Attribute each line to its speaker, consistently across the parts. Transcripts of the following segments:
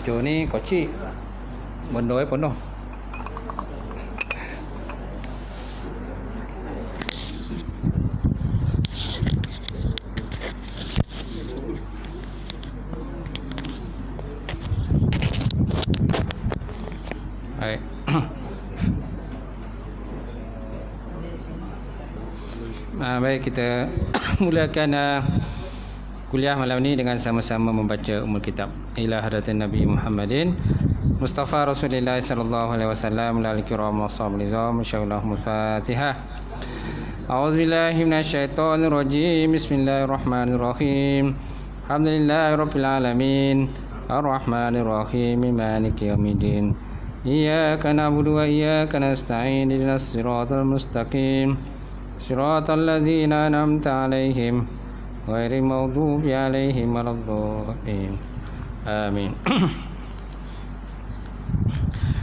Speaker 1: baju ni kocik. Benda penuh. Baik. Baik, kita mulakan kuliah malam ni dengan sama-sama membaca Ummul Kitab ila hadratin Nabi Muhammadin Mustafa Rasulullah sallallahu alaihi wasallam la al-kiram wa sahbihi nizam insyaallah. Fatihah. A'udzubillahi minasyaitonir rajim. Bismillahirrahmanirrahim. Alhamdulillahirabbil alamin. Arrahmanir rahim. Maliki yaumiddin. Iyyaka na'budu wa iyyaka nasta'in. Ihdinas siratal mustaqim. Siratal ladzina an'amta 'alaihim ghairil maghdubi 'alaihim waladdallin. Amin.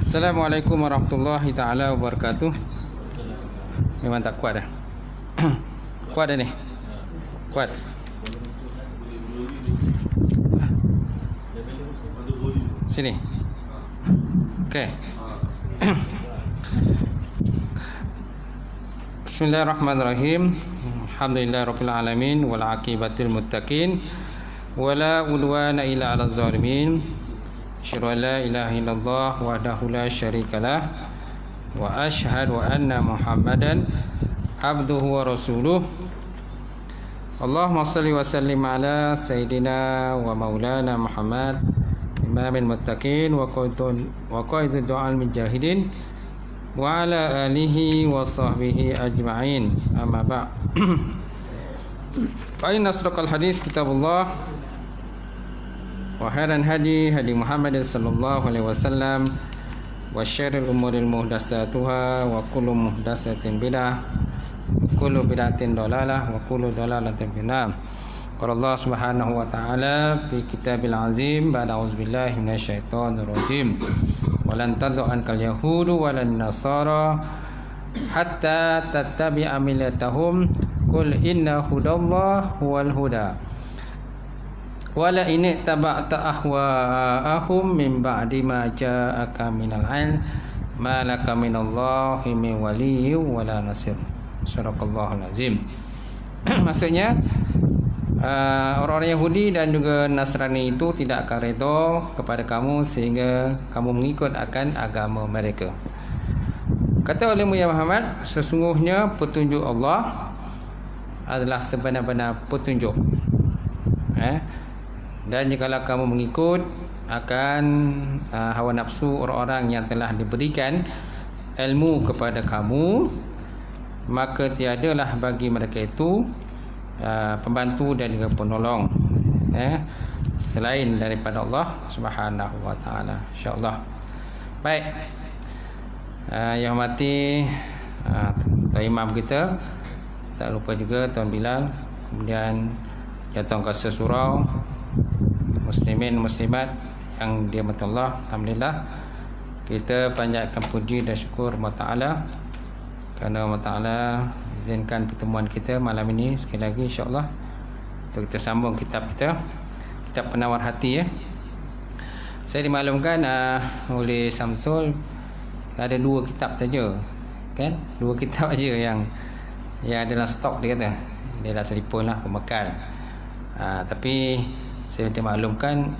Speaker 1: Assalamualaikum warahmatullahi taala wabarakatuh. Memang tak kuat dah. Kuat dah ni. Kuat. Sini. Okey. Bismillahirrahmanirrahim. Alhamdulillahirabbil alamin wal aqibatul muttaqin wala udwana illa 'alal zalimin. Asyhadu an la ilaha illallah wahdahu la syarikalah wa asyhadu anna Muhammadan abduhu wa rasuluh. Allahumma shalli wa sallim ala sayyidina wa maulana Muhammad imamil muttaqin wa qaidud du'al mujahidin wa ala alihi wa sahbihi ajma'in. Amma ba'. Fa inna asdaqal hadis kitabullah wa khairan hadi Muhammad sallallahu alaihi wasallam wa syarril umuri muhdatsatuha wa kullu muhdatsatin bid'ah wa kullu bid'atin dalalah wa kullu dalalatin finnar. Qala Allah subhanahu wa ta'ala fi kitabil azim ba'da auzubillahi minasyaitonir rajim. Walan tardu ankal yahudu walan nasara hatta tattabi'a millatahum qul inna hudallah huwal huda wala in taba'ta ahwa'ahum min ba'di ma ja'aka minal 'ilm ma laka minallahi min waliyyin wala nasir. Suraqallahul azim. Maksudnya orang-orang Yahudi dan juga Nasrani itu tidak akan redha kepada kamu sehingga kamu mengikut akan agama mereka. Kata oleh Muhammad, sesungguhnya petunjuk Allah adalah sebenar-benar petunjuk. Dan jikalau kamu mengikut akan hawa nafsu orang-orang yang telah diberikan ilmu kepada kamu, maka tiadalah bagi mereka itu pembantu dan juga penolong selain daripada Allah Subhanahu wa taala. Insya-Allah. Baik. Yang hormati Tuan Imam kita, tak lupa juga Tuan Bilal, kemudian Jatuh Kuasa Surau, muslimin muslimat yang dirahmati Allah. Alhamdulillah, kita panjatkan puji dan syukur Allah Taala kerana Allah Taala izinkan pertemuan kita malam ini sekali lagi, insya-Allah, untuk kita sambung kitab kita, kitab Penawar Hati. Saya dimaklumkan oleh Samsul ada 2 kitab saja, kan? 2 kitab aja yang dalam stok, dia kata. Dia dah telefon lah pembekal. Tapi saya dimaklumkan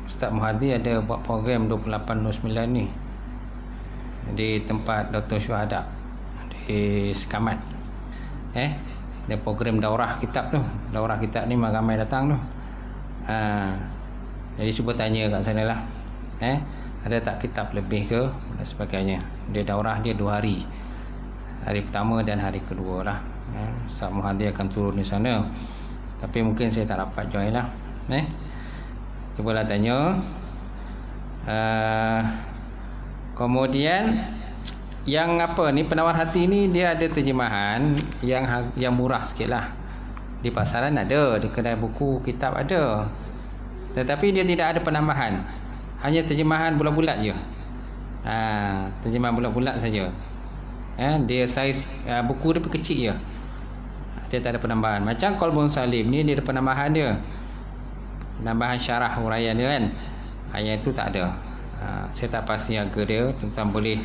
Speaker 1: Ustaz Muhadi ada buat program 28/9 ni di tempat Dr. Syuhada di Sekamat. Dia program daurah kitab tu. Daurah kitab ni ramai datang tu. Jadi cuba tanya kat sana lah, ada tak kitab lebih ke dan sebagainya. Dia daurah dia 2 hari. Hari pertama dan hari kedua lah. Ustaz Muhadi akan turun di sana. Tapi mungkin saya tak dapat join lah. Cubalah tanya. Kemudian yang apa ni, Penawar Hati ni dia ada terjemahan yang murah sikit lah. Di pasaran ada, di kedai buku kitab ada, tetapi dia tidak ada penambahan. Hanya terjemahan bulat-bulat je. Terjemahan bulat-bulat saja. Dia saiz buku dia kecil je. Dia tak ada penambahan. Macam Qalbun Salim ni dia ada penambahan dia. Penambahan syarah huraian dia kan. Yang itu tak ada. Saya tak pasti harga dia. Tuan-tuan boleh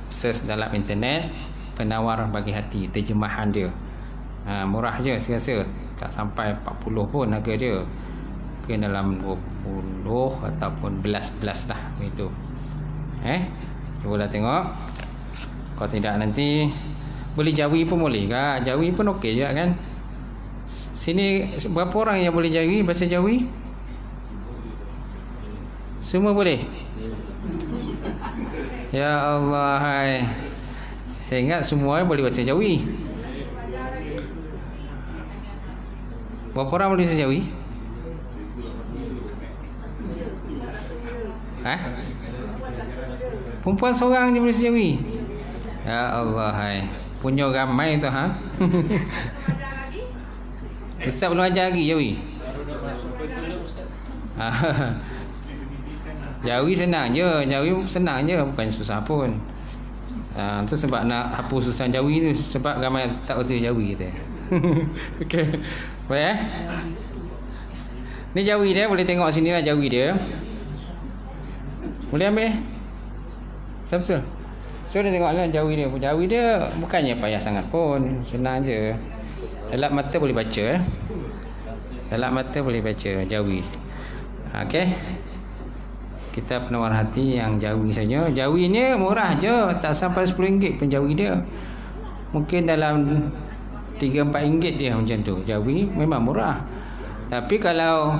Speaker 1: search dalam internet, Penawar Bagi Hati, terjemahan dia. Murah je saya rasa, tak sampai 40 pun harga dia. Mungkin dalam 20 ataupun belas lah begitu. Cubalah tengok. Kalau tidak nanti boleh Jawi pun boleh ke? Jawi pun okey je kan. Sini berapa orang yang boleh Jawi, bahasa Jawi? Semua boleh? Ya Allah, hai. Saya ingat semua boleh baca Jawi. Berapa orang boleh baca Jawi? Perempuan seorang je boleh baca Jawi. Ya Allah, hai. Punya ramai tu Ustaz belum ajar lagi Jawi. Jawi senang je, bukan susah pun. Tu sebab nak hapus susah Jawi tu, sebab ramai tak betul Jawi kita. Okey. Baik Ni Jawi dia, boleh tengok sini lah Jawi dia. Boleh ambil? Samsul. So dia tengoklah Jawi dia. Jawi dia bukannya payah sangat pun, senang je. Dalam mata boleh baca Dalam mata boleh baca Jawi. Okey. Kita Penawar Hati yang Jawi saja. Jawi ni murah je, tak sampai RM10 pun Jawi dia. Mungkin dalam RM3-4 dia macam tu. Jawi memang murah. Tapi kalau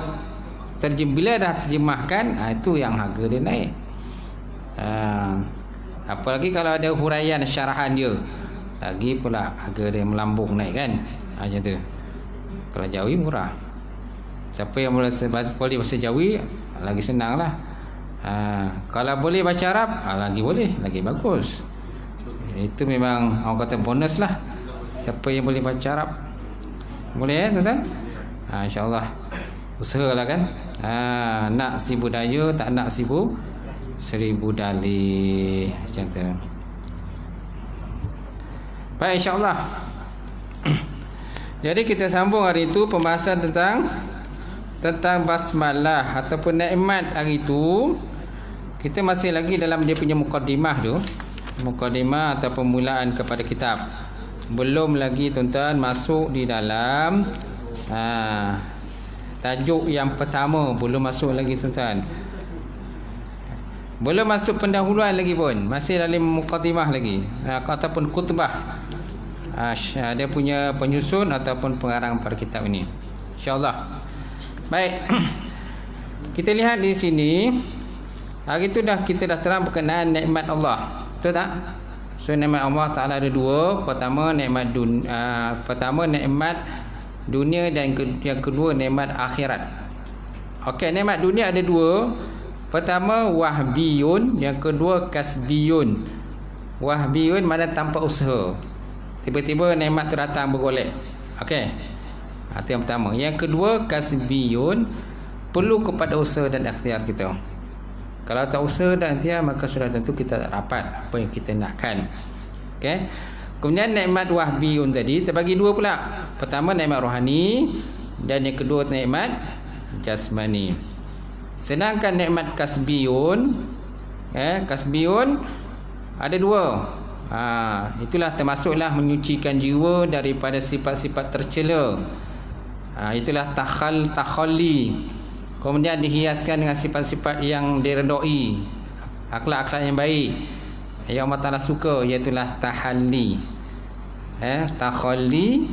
Speaker 1: bila dah terjemahkan, itu yang harga dia naik. Apalagi kalau ada huraian syarahan dia, lagi pula harga dia melambung naik kan. Macam tu. Kalau Jawi murah. Siapa yang boleh bahasa Jawi, lagi senang lah. Kalau boleh baca Arab, lagi boleh, lagi bagus. Itu memang orang kata bonus lah. Siapa yang boleh baca Arab, boleh tuan-tuan. InsyaAllah usahalah kan. Nak si budaya, tak nak seribu dalih. Macam tu. Baik, insyaAllah. Jadi kita sambung hari itu pembahasan tentang basmalah ataupun nikmat hari itu. Kita masih lagi dalam dia punya mukadimah tu. Mukadimah atau permulaan kepada kitab. Belum lagi tuan-tuan masuk di dalam tajuk yang pertama, belum masuk lagi tuan-tuan. Belum masuk pendahuluan lagi pun, masih dalam mukadimah lagi, ataupun khutbah. Dia punya penyusun ataupun pengarang pada kitab ini, insya-Allah. Baik. Kita lihat di sini. Hari itu kita dah terang berkenaan nikmat Allah. Betul tak? So nikmat Allah Taala ada dua. Pertama nikmat dunia dan yang kedua nikmat akhirat. Okey, nikmat dunia ada dua. Pertama wahbiyun, yang kedua kasbiyun. Wahbiyun mana tanpa usaha. Tiba-tiba nikmat tu datang bergolek. Okey. Itu yang pertama. Yang kedua kasbiyun, perlu kepada usaha dan ikhtiar kita. Kalau tak usaha dan ikhtiar, maka sudah tentu kita tak dapat apa yang kita nakkan. Okey. Kemudian nikmat wahbiyun tadi terbagi dua pula. Pertama nikmat rohani dan yang kedua nikmat jasmani. Sedangkan nikmat kasbiyun, kasbiyun ada dua. Itulah termasuklah menyucikan jiwa daripada sifat-sifat tercela. Itulah takhalli. Kemudian dihiaskan dengan sifat-sifat yang diredai, akhlak-akhlak yang baik yang Allah Ta'ala suka, iaitulah tahalli. Takhalli,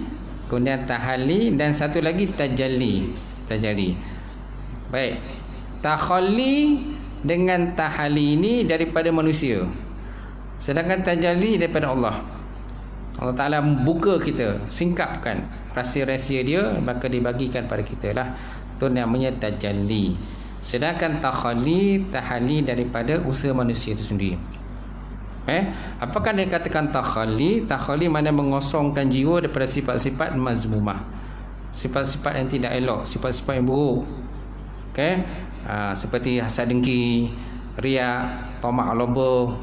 Speaker 1: kemudian tahalli, dan satu lagi tajalli. Baik. Takhalli dengan tahalli ini daripada manusia, sedangkan tajalli daripada Allah. Allah Ta'ala buka kita, singkapkan rahsia-rahsia dia, maka dibagikan pada kita lah. Itu namanya tajalli. Sedangkan tahalli daripada usaha manusia itu sendiri. Apakah dia katakan takhalli? Takhalli mana mengosongkan jiwa daripada sifat-sifat mazmumah, sifat-sifat yang tidak elok, sifat-sifat yang buruk. Seperti hasad dengki, riak, tamak loba,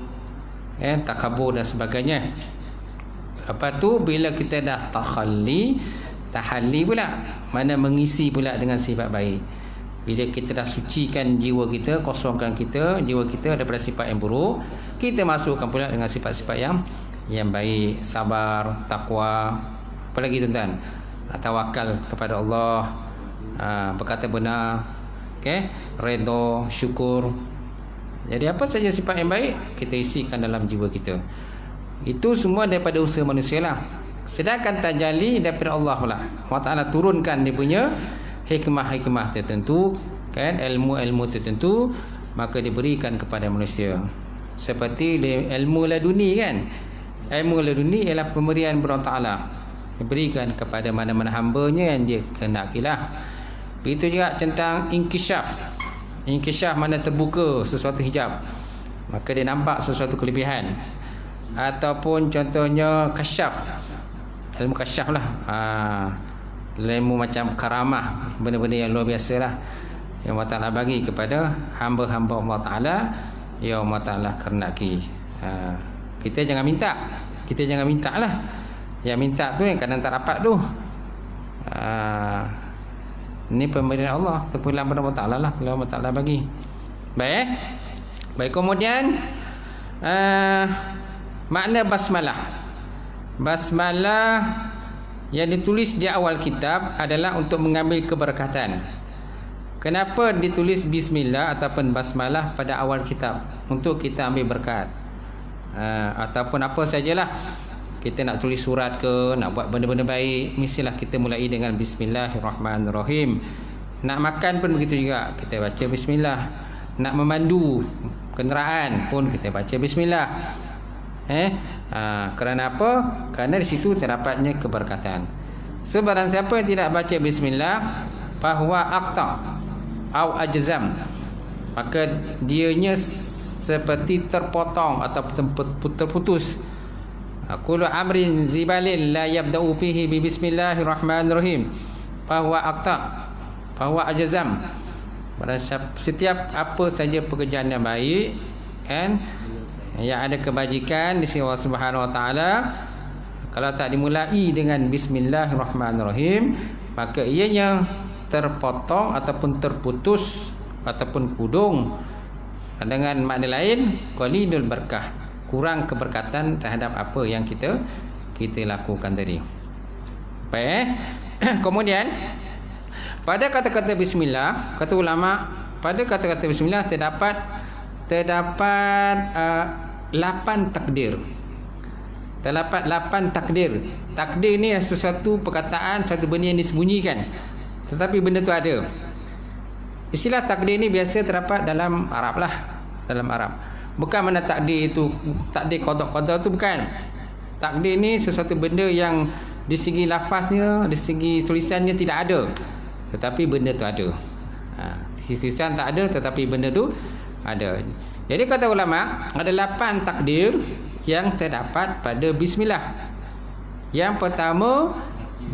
Speaker 1: takabur dan sebagainya. Lepas tu bila kita dah tahalli pula, mana mengisi pula dengan sifat baik. Bila kita dah sucikan jiwa kita, kosongkan jiwa kita daripada sifat yang buruk, kita masukkan pula dengan sifat-sifat yang baik, sabar, takwa, apa lagi tuan-tuan? Tawakal kepada Allah, berkata benar, okey, redha, syukur. Jadi apa saja sifat yang baik kita isikan dalam jiwa kita. Itu semua daripada usaha manusia lah. Sedangkan tajalli daripada Allah pula. Allah Ta'ala turunkan dia punya hikmah-hikmah tertentu, kan, ilmu-ilmu tertentu, maka diberikan kepada manusia. Seperti ilmu laduni, kan. Ilmu laduni ialah pemberian Allah Ta'ala, diberikan kepada mana-mana hambanya yang dia kenakilah. Begitu juga tentang inkishaf. Inkishaf mana terbuka sesuatu hijab, maka dia nampak sesuatu kelebihan. Ataupun contohnya kasyaf, ilmu kasyaf lah, ilmu macam karamah, benda-benda yang luar biasa lah yang Allah Ta'ala bagi kepada hamba-hamba Allah Ta'ala yang Allah Ta'ala kehendaki. Kita jangan minta. Kita jangan minta lah. Yang minta tu yang kadang tak dapat tu. Ini pemberian Allah, terpulang pada Allah Ta'ala lah, kalau Allah Ta'ala bagi. Baik, kemudian makna basmalah. Basmalah yang ditulis di awal kitab adalah untuk mengambil keberkatan. Kenapa ditulis bismillah ataupun basmalah pada awal kitab? Untuk kita ambil berkat. Ataupun apa sajalah, kita nak tulis surat ke, nak buat benda-benda baik, mestilah kita mulai dengan bismillahirrahmanirrahim. Nak makan pun begitu juga, kita baca bismillah. Nak memandu kenderaan pun kita baca bismillah. Kerana apa? Kerana di situ terdapatnya keberkatan. Sebarang siapa yang tidak baca bismillah, fahuwa aqta au ajzam, maka dianya seperti terpotong atau terputus. Kullu amrin zibalin la yabda'u fihi bi bismillahirrahmanirrahim fahuwa aqta fahuwa ajzam. Setiap apa saja pekerjaan yang baik, kan, yang ada kebajikan di sisi Allah Subhanahu Wa Taala, kalau tak dimulai dengan bismillahirrahmanirrahim, maka ianya terpotong ataupun terputus ataupun kudung. Dengan makna lain, qalilul barakah, kurang keberkatan terhadap apa yang kita lakukan tadi. Baik. Kemudian pada kata-kata bismillah, kata ulama, pada kata-kata bismillah terdapat 8 takdir. Terdapat 8 takdir. Takdir ni sesuatu perkataan, satu benda yang disembunyikan, tetapi benda tu ada. Istilah takdir ni biasa terdapat dalam Arab lah, dalam Arab. Bukan mana takdir itu, takdir qada tu bukan. Takdir ni sesuatu benda yang di segi lafaznya, di segi tulisannya tidak ada, tetapi benda tu ada. Tulisan tak ada, tetapi benda tu ada. Jadi kata ulama, ada 8 takdir yang terdapat pada bismillah. Yang pertama,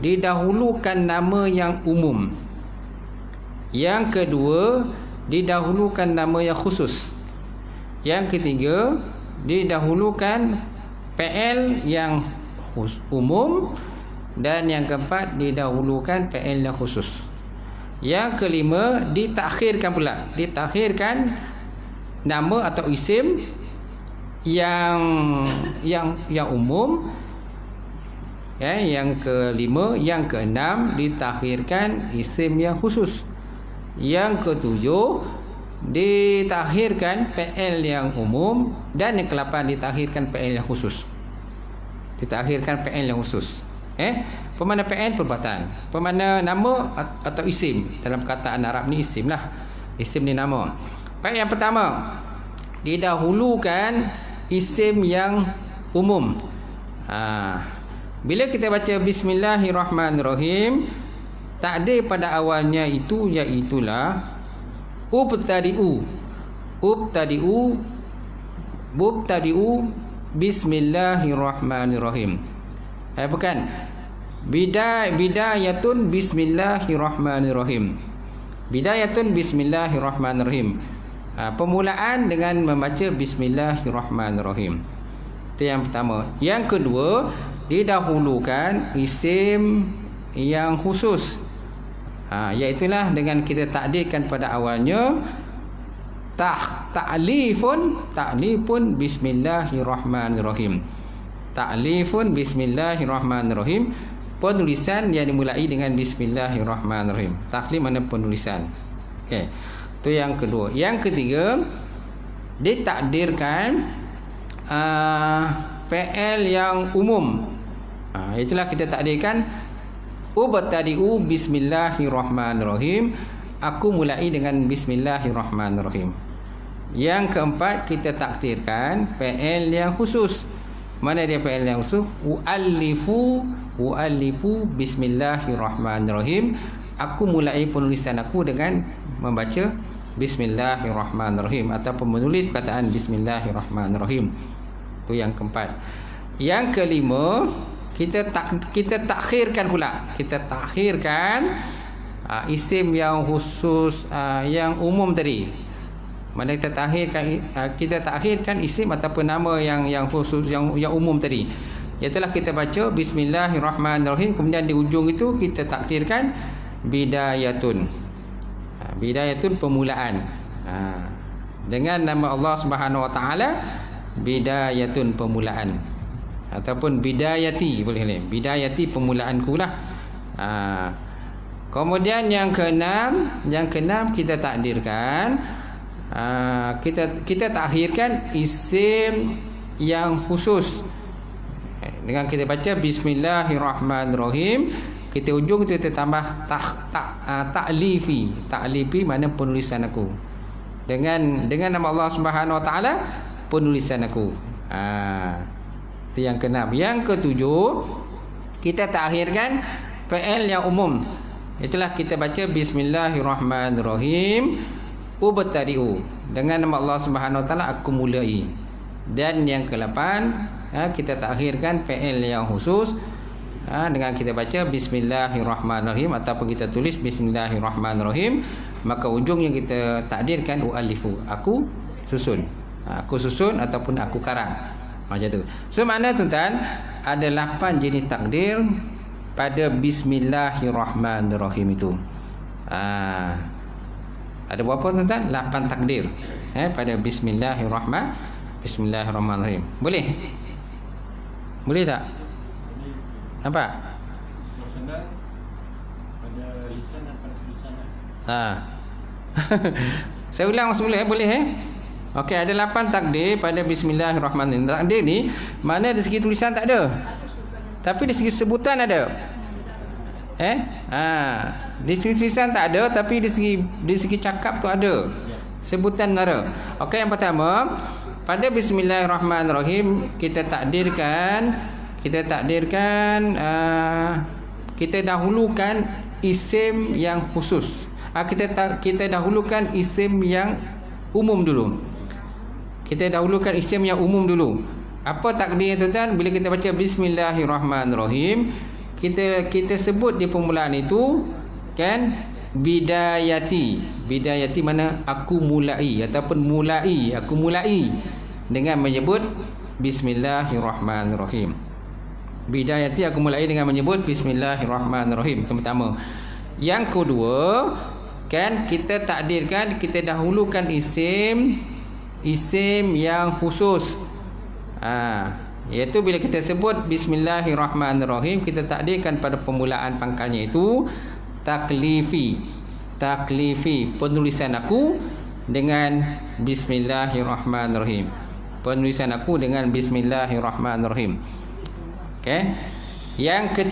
Speaker 1: didahulukan nama yang umum. Yang kedua, didahulukan nama yang khusus. Yang ketiga, didahulukan PL yang umum. Dan yang keempat, didahulukan PL yang khusus. Yang kelima, ditakhirkan pula. Ditakhirkan nama atau isim yang umum. Yang kelima, yang keenam, ditakhirkan isim yang khusus. Yang ketujuh, ditakhirkan PL yang umum. Dan yang ke-8, ditakhirkan PL yang khusus. Ditakhirkan PL yang khusus. Pemana PL? Perbuatan. Pemana nama atau isim? Dalam perkataan Arab ni isim lah. Isim ni nama. Baik, yang pertama, didahulukan isim yang umum. Bila kita baca bismillahirrahmanirrahim, takdir pada awalnya itu iaitulah ubtadi'u bismillahirrahmanirrahim. Bukan bidayatun bismillahirrahmanirrahim. Bidayatun bismillahirrahmanirrahim. Permulaan dengan membaca bismillahirrahmanirrahim. Itu yang pertama. Yang kedua, didahulukan isim yang khusus. Iaitulah dengan kita takdirkan pada awalnya ta'lifun bismillahirrahmanirrahim. Ta'lifun bismillahirrahmanirrahim, penulisan yang dimulai dengan bismillahirrahmanirrahim. Taklif mana penulisan. Okey. Itu yang kedua. Yang ketiga, ditakdirkan fi'il yang umum. Itulah kita takdirkan ubtadi'u bismillahirrahmanirrahim. Aku mulai dengan bismillahirrahmanirrahim. Yang keempat, kita takdirkan fi'il yang khusus. Mana dia fi'il yang khusus? U'allifu bismillahirrahmanirrahim. Aku mulai penulisan aku dengan membaca bismillahirrahmanirrahim, ataupun menulis perkataan bismillahirrahmanirrahim. Itu yang keempat. Yang kelima, kita takhirkan pula. Kita takhirkan isim yang khusus, yang umum tadi. Mana kita takhirkan isim ataupun nama yang khusus, yang umum tadi. Iaitulah kita baca bismillahirrahmanirrahim, kemudian di ujung itu kita takhirkan bidayatun. Bidayatun, permulaan. Dengan nama Allah Subhanahu Wa Taala, bidayatun, permulaan. Ataupun bidayati, boleh ni. Bidayati, permulaanku lah. Kemudian yang keenam kita takdirkan, kita takhirkan isim yang khusus. Dengan kita baca bismillahirrahmanirrahim, kita ujung kita tambah ta'lifi. Ta'lifi mana penulisan aku. Dengan nama Allah Subhanahu Wa Taala, penulisan aku. Itu yang keenam. Yang ketujuh, kita takhirkan fi'il yang umum. Itulah kita baca bismillahirrahmanirrahim, ubtadi'u. Dengan nama Allah Subhanahu Wa Taala aku mulai. Dan yang ke-8, kita takhirkan fi'il yang khusus, dengan kita baca bismillahirrahmanirrahim ataupun kita tulis bismillahirrahmanirrahim, maka ujung yang kita takdirkan u'alifu, aku susun. Aku susun ataupun aku karang. Macam tu. So makna tuan-tuan, ada 8 jenis takdir pada bismillahirrahmanirrahim itu. Ada berapa tuan-tuan? 8 takdir pada bismillahirrahmanirrahim. Boleh? Boleh tak? Nampak? Saya ulang semula, boleh Okey, ada 8 takdir pada bismillahirrahmanirrahim. Takdir ni mana dari segi tulisan tak ada, tapi dari segi sebutan ada. Di segi tulisan tak ada, tapi di segi cakap tu ada. Sebutan ada. Okey, yang pertama, pada bismillahirrahmanirrahim kita takdirkan kita dahulukan isim yang khusus. Kita dahulukan isim yang umum dulu. Kita dahulukan isim yang umum dulu. Apa takdir tuan-tuan? Bila kita baca bismillahirrahmanirrahim, kita sebut di permulaan itu kan bidayati. Bidayati mana aku mulai ataupun mulai, aku mulai dengan menyebut bismillahirrahmanirrahim. Bidayati, aku mulai dengan menyebut bismillahirrahmanirrahim. Yang pertama. Yang kedua, kan kita takdirkan, kita dahulukan isim yang khusus. Iaitu bila kita sebut bismillahirrahmanirrahim, kita takdirkan pada permulaan pangkalnya itu taklifi, penulisan aku dengan bismillahirrahmanirrahim. Penulisan aku dengan bismillahirrahmanirrahim. Okey. Yang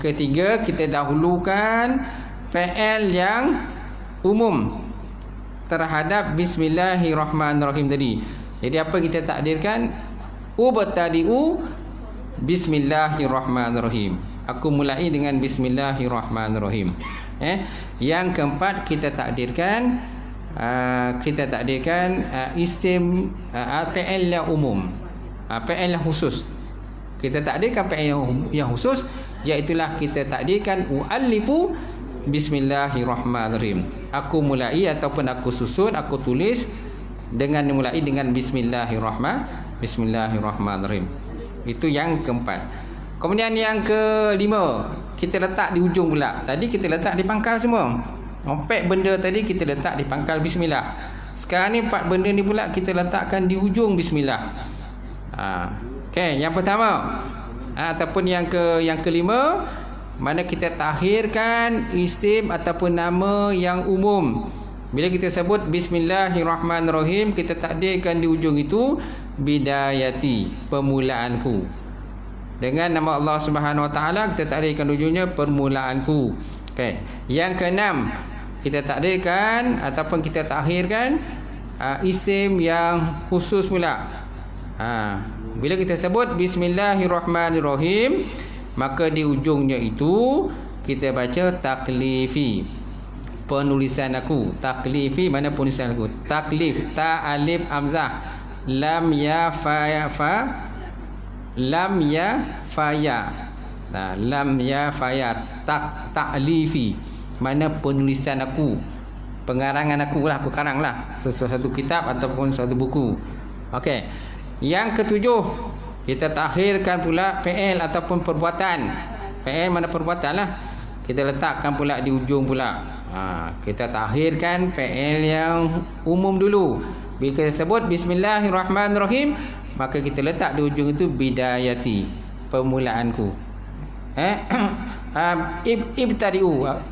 Speaker 1: ketiga kita dahulukan fi'il yang umum terhadap bismillahirrahmanirrahim tadi. Jadi apa kita takdirkan? Ubtadi'u bismillahirrahmanirrahim. Aku mulai dengan bismillahirrahmanirrahim. Yang keempat kita takdirkan isim fi'il yang umum, fi'il yang khusus. Kita takdirkan fi'il yang khusus, iaitulah kita takdirkan u'allifu bismillahirrahmanirrahim. Aku mulai ataupun aku susun, aku tulis dengan dimulai dengan bismillahirrahmanirrahim. Itu yang keempat. Kemudian yang kelima, kita letak di ujung pula. Tadi kita letak di pangkal semua. 4 benda tadi kita letak di pangkal bismillah. Sekarang ni 4 benda ni pula kita letakkan di ujung bismillah. Okey, yang pertama ataupun yang kelima, mana kita takhirkan isim ataupun nama yang umum. Bila kita sebut bismillahirrahmanirrahim, kita takdirkan di ujung itu bidayati, permulaanku. Dengan nama Allah Subhanahu Wa Taala kita takdirkan di ujungnya permulaanku. Okey. Yang keenam, kita takdirkan ataupun kita takhirkan isim yang khusus pula. Bila kita sebut bismillahirrahmanirrahim, maka di ujungnya itu kita baca taklifi, penulisan aku. Taklifi mana penulisan aku? Taklif, ta alif hamzah, lam ya fa lam ya faya. Lam ya faya, taklifi mana penulisan aku, pengarangan aku lah, aku karang lah sesuatu kitab ataupun suatu buku. Okey. Yang ketujuh, kita takhirkan pula fi'il ataupun perbuatan. Fi'il mana perbuatan lah, kita letakkan pula di ujung pula. Kita takhirkan fi'il yang umum dulu. Bila kita sebut bismillahirrahmanirrahim, maka kita letak di ujung itu bidayati, permulaanku.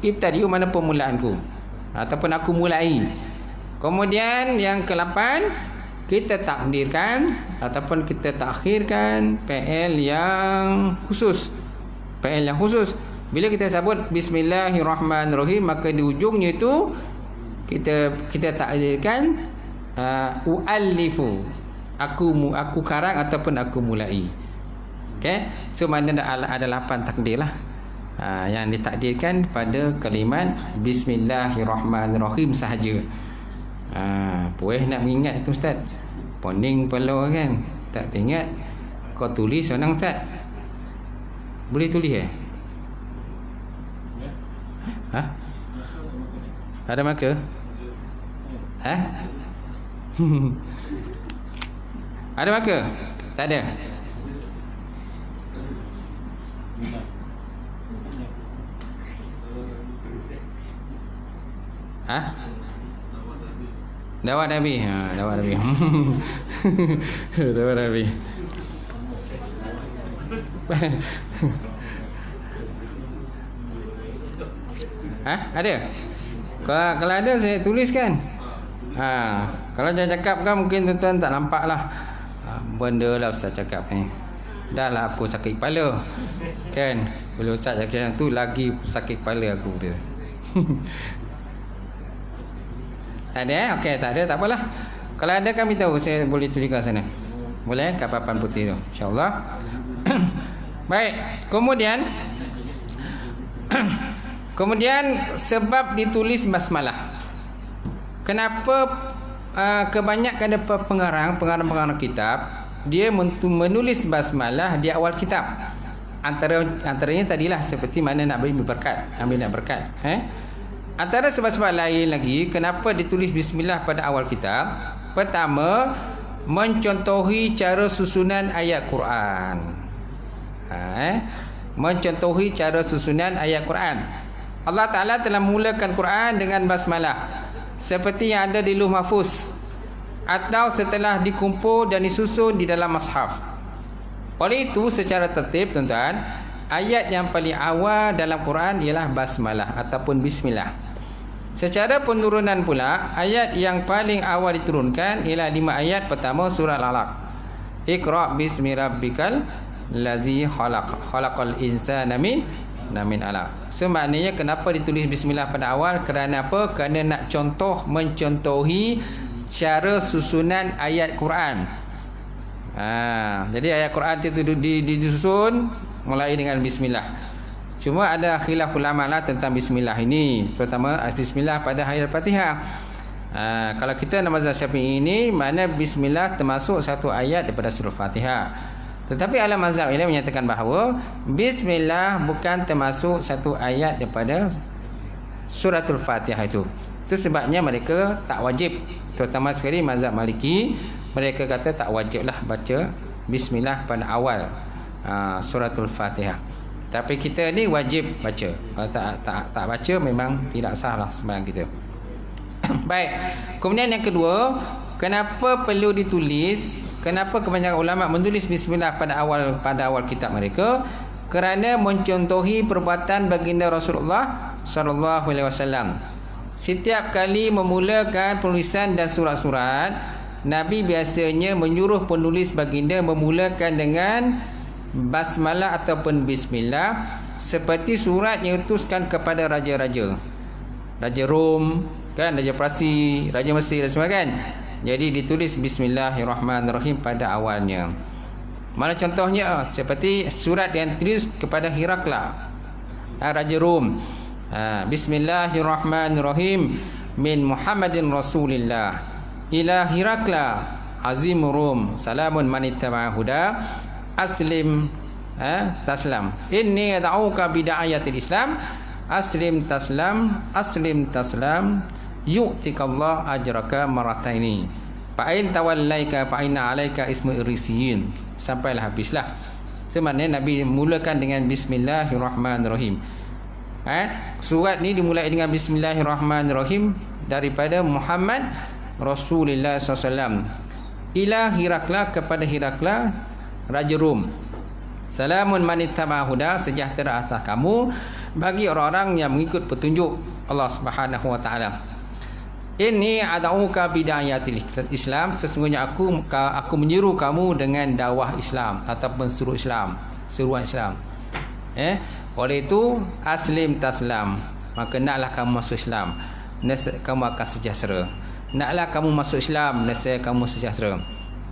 Speaker 1: Ibtadi'u mana permulaanku, ataupun aku mulai. Kemudian yang ke-8, kita takdirkan ataupun kita takhirkan fi'il yang khusus. Fi'il yang khusus. Bila kita sebut bismillahirrahmanirrahim, maka di ujungnya itu kita takdirkan u'allifu, aku karang ataupun aku mulai. Okey. So mana ada 8 takdir lah. Yang ditakdirkan pada kalimat bismillahirrahmanirrahim sahaja. Puas nak mengingat tu Ustaz. Poning kepala kan. Tak ingat. Kau tulis senang Ustaz. Boleh tulis Ada marker? Ada marker? Tak ada. Dawat Nabi. Dawat Nabi. Dawat Nabi. Ada? Kalau ada saya tuliskan. Kalau jangan cakap kan mungkin tuan-tuan tak nampak lah. Benda lah Ustaz cakap ni. Dah lah aku sakit kepala. Kan? Bila Ustaz cakap tu lagi sakit kepala aku dia. Tak ada Okey, tak ada, tak apalah. Kalau ada kami tahu, saya boleh tuliskan sana. Boleh kat papan putih tu, insya-Allah. Baik, kemudian sebab ditulis basmalah. Kenapa kebanyakan pengarang kitab dia menulis basmalah di awal kitab? Antaranya tadilah seperti mana nak beri berkat, ambil nak berkat. Antara sebab-sebab lain lagi kenapa ditulis bismillah pada awal kitab. Pertama, mencontohi cara susunan ayat Quran. Mencontohi cara susunan ayat Quran. Allah Ta'ala telah memulakan Quran dengan basmalah, seperti yang ada di Lauh Mahfuz atau setelah dikumpul dan disusun di dalam mushaf. Oleh itu secara tertib tuan-tuan, ayat yang paling awal dalam Quran ialah basmalah ataupun bismillah. Secara penurunan pula, ayat yang paling awal diturunkan ialah 5 ayat pertama surah Al-Alaq. Iqra' bismi rabbikal lazi khalaqal insana min 'alaq. So maknanya kenapa ditulis bismillah pada awal? Kerana apa? Kerana nak mencontohi cara susunan ayat Quran. Jadi ayat Quran itu disusun mulai dengan bismillah. Cuma ada khilaf ulama lah tentang bismillah ini, terutama bismillah pada ayat Al-Fatihah. Kalau kita dalam mazhab Syafi'i ini, mana bismillah termasuk satu ayat daripada surah Fatihah. Tetapi alam mazhab ini menyatakan bahawa bismillah bukan termasuk satu ayat daripada suratul Fatihah itu. Itu sebabnya mereka tak wajib, terutama sekali mazhab Maliki, mereka kata tak wajiblah baca bismillah pada awal suratul Fatihah. Tapi kita ni wajib baca. Kalau tak baca memang tidak sah lah sembahyang kita. Baik. Kemudian yang kedua, kenapa perlu ditulis? Kenapa kebanyakan ulama menulis bismillah pada awal kitab mereka? Kerana mencontohi perbuatan baginda Rasulullah sallallahu alaihi wasallam. Setiap kali memulakan penulisan dan surat-surat, Nabi biasanya menyuruh penulis baginda memulakan dengan basmalah ataupun bismillah, seperti surat yang diutuskan kepada raja-raja. Raja Rom, kan, Raja Parsi, Raja Mesir dan semua, kan. Jadi ditulis bismillahirrahmanirrahim pada awalnya. Mana contohnya? Seperti surat yang ditulis kepada Herakla, Raja Rom. Bismillahirrahmanirrahim min Muhammadin Rasulillah ila Herakla azim Rom, salamun man ittaba'a huda aslim taslam, inni ad'uka bida'ayatil Islam, aslim taslam yu'tikallah ajraka marataini fa'in tawallaika fa'inna alaika ismu irisiyin. Sampailah habislah. Sebenarnya Nabi mulakan dengan bismillahirrahmanirrahim. Surat ni dimulai dengan bismillahirrahmanirrahim daripada Muhammad Rasulullah SAW ila Herakla, kepada Herakla Raja Rom. Salamun man ittaba'a huda, sejahtera atas kamu bagi orang-orang yang mengikut petunjuk Allah Subhanahu wa taala. Inni ad'uka bidayatil Islam, sesungguhnya aku menyeru kamu dengan dakwah Islam ataupun seruan Islam. Oleh itu aslim taslam, maka naklah kamu masuk Islam, nescaya kamu akan sejahtera. Naklah kamu masuk Islam, nescaya kamu sejahtera.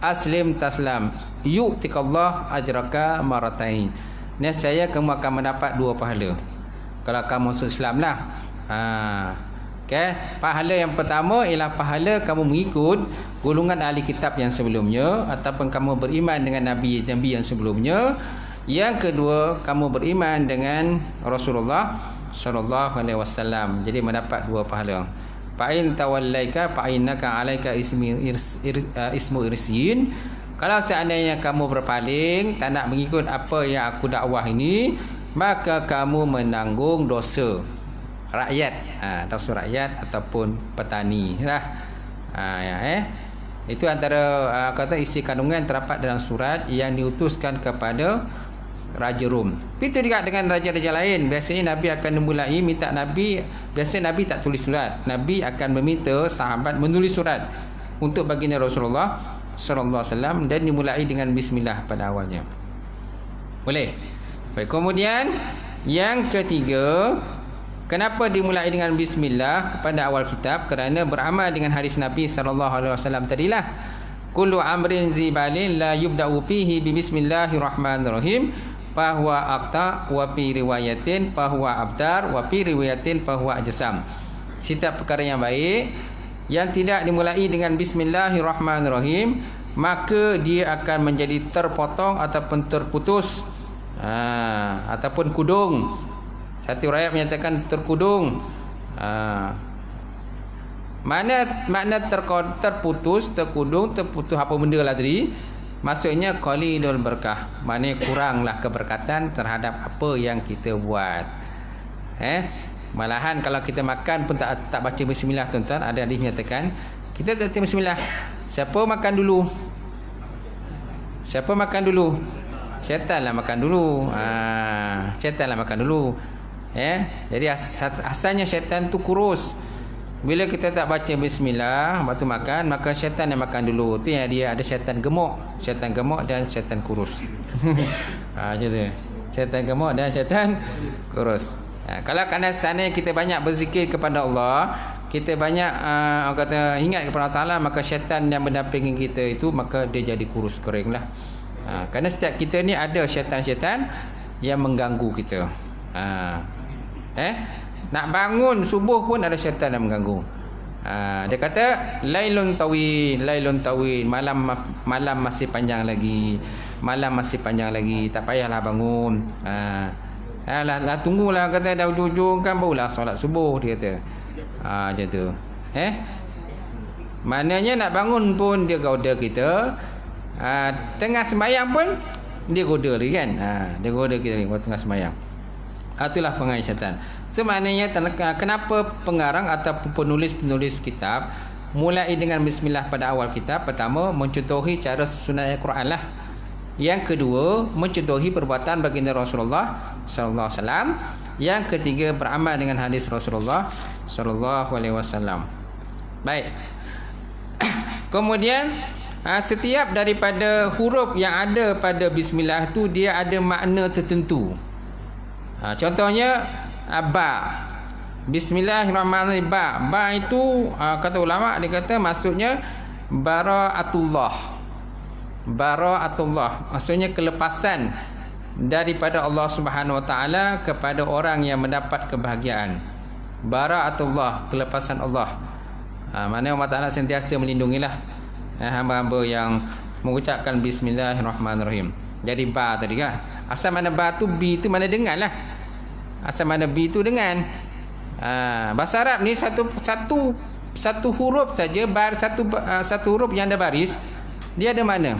Speaker 1: Aslim taslam yu'tikallah ajraka maratain, nescaya kamu akan mendapat 2 pahala kalau kamu masuk Islam lah. Pahala yang pertama ialah pahala kamu mengikut golongan ahli kitab yang sebelumnya ataupun kamu beriman dengan nabi yang sebelumnya. Yang kedua, kamu beriman dengan Rasulullah sallallahu alaihi wasallam. Jadi mendapat 2 pahala. Fa'in tawallaika fa'innaka alaika ismu irsiyin. Kalau seandainya kamu berpaling, tak nak mengikut apa yang aku dakwah ini, maka kamu menanggung dosa rakyat, dosa rakyat ataupun petani lah. Itu antara kata isi kandungan terdapat dalam surat yang diutuskan kepada Raja Rom. Begitu juga dengan raja-raja lain. Biasanya Nabi akan memulai minta Nabi. Biasanya Nabi tak tulis surat. Nabi akan meminta sahabat menulis surat untuk baginda Rasulullah sallallahu alaihi wasallam dan dimulai dengan bismillah pada awalnya. Boleh. Baik, kemudian yang ketiga, kenapa dimulai dengan bismillah pada awal kitab? Kerana beramal dengan hadis Nabi sallallahu alaihi wasallam tadilah. Kullu amrin zibalin la yubda'u fihi bi bismillahirrahmanirrahim fahuwa aqta wa fi riwayatin fahuwa abdar wa fi riwayatin fahuwa ajsam. Setiap perkara yang baik yang tidak dimulai dengan bismillahirrahmanirrahim, maka dia akan menjadi terpotong ataupun terputus, ataupun kudung. Satu riwayat menyatakan terkudung. Makna terputus, terkudung, terputus apa benda lah tadi, maksudnya qalilul berkah, maknanya kuranglah keberkatan terhadap apa yang kita buat. Malahan kalau kita makan pun tak baca bismillah, tuan-tuan. Ada hadis menyatakan kita tak baca bismillah, siapa makan dulu? Siapa makan dulu? Syaitanlah makan dulu. Syaitanlah makan dulu. Jadi asalnya syaitan tu kurus. Bila kita tak baca bismillah waktu makan, maka syaitan yang makan dulu. Tu yang dia ada syaitan gemuk dan syaitan kurus. Gitu. Syaitan gemuk dan syaitan kurus. Kalau kerana sana kita banyak berzikir kepada Allah, kita banyak kata ingat kepada Allah Taala, maka syaitan yang mendampingi kita itu maka dia jadi kurus kering lah. Kerana setiap kita ni ada syaitan-syaitan yang mengganggu kita. Nak bangun subuh pun ada syaitan yang mengganggu. Dia kata lailun tawil, malam masih panjang lagi, tak payahlah bangun. Lah tunggulah, kata dah ujung-ujung kan barulah solat subuh, dia kata. Macam tu. Maknanya nak bangun pun dia goda kita. Tengah sembahyang pun dia goda lagi kan. Dia goda kita ni waktu tengah sembahyang. Itulah pengaruh syaitan. So maknanya kenapa pengarang ataupun penulis-penulis kitab mulai dengan bismillah pada awal kitab? Pertama, mencontohi cara susunan Al-Quran lah. Yang kedua, mencontohi perbuatan baginda Rasulullah sallallahu alaihi wasallam. Yang ketiga, beramal dengan hadis Rasulullah sallallahu alaihi wasallam. Baik. Kemudian setiap daripada huruf yang ada pada bismillah tu dia ada makna tertentu. Contohnya ba. Bismillahirrahmanirrahim. Ba itu kata ulama, dia kata maksudnya bara'atullah. Bara'atullah maksudnya kelepasan daripada Allah Subhanahu Wa Taala kepada orang yang mendapat kebahagiaan. Bara'atullah, kelepasan Allah. Mana Allah Taala sentiasa melindungilah hamba-hamba yang mengucapkan bismillahirrahmanirrahim. Jadi ba tadi kan. Asal mana ba tu, b tu mana dengan lah. Asal mana b tu dengan. Bahasa Arab ni satu huruf saja, satu huruf yang ada baris, dia ada makna.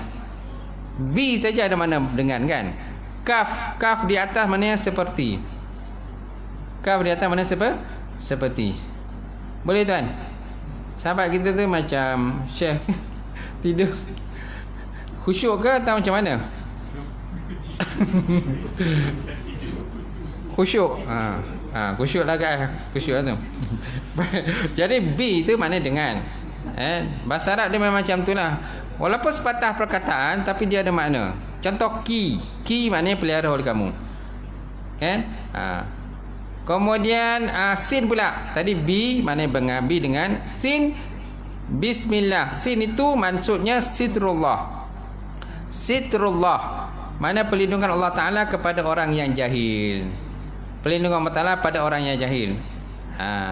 Speaker 1: B saja ada makna dengan kan. Kaf di atas mana seperti. Kaf di atas mana seperti. Boleh tuan? Sahabat kita tu macam Syekh tidur. Khusyuk ke atau macam mana? Khusyuk. Khusyuk lah kan. Khusyuk lah tu. Jadi B tu mana dengan. Bahasa Arab dia memang macam tu lah. Walaupun sepatah perkataan tapi dia ada makna. Contoh ki. Ki maknanya pelihara oleh kamu. Kan? Kemudian sin pula. Tadi B maknanya bengabi dengan sin. Bismillah. Sin itu maksudnya sitrullah. Sitrullah. Mana perlindungan Allah Ta'ala kepada orang yang jahil. Perlindungan Allah Ta'ala pada orang yang jahil.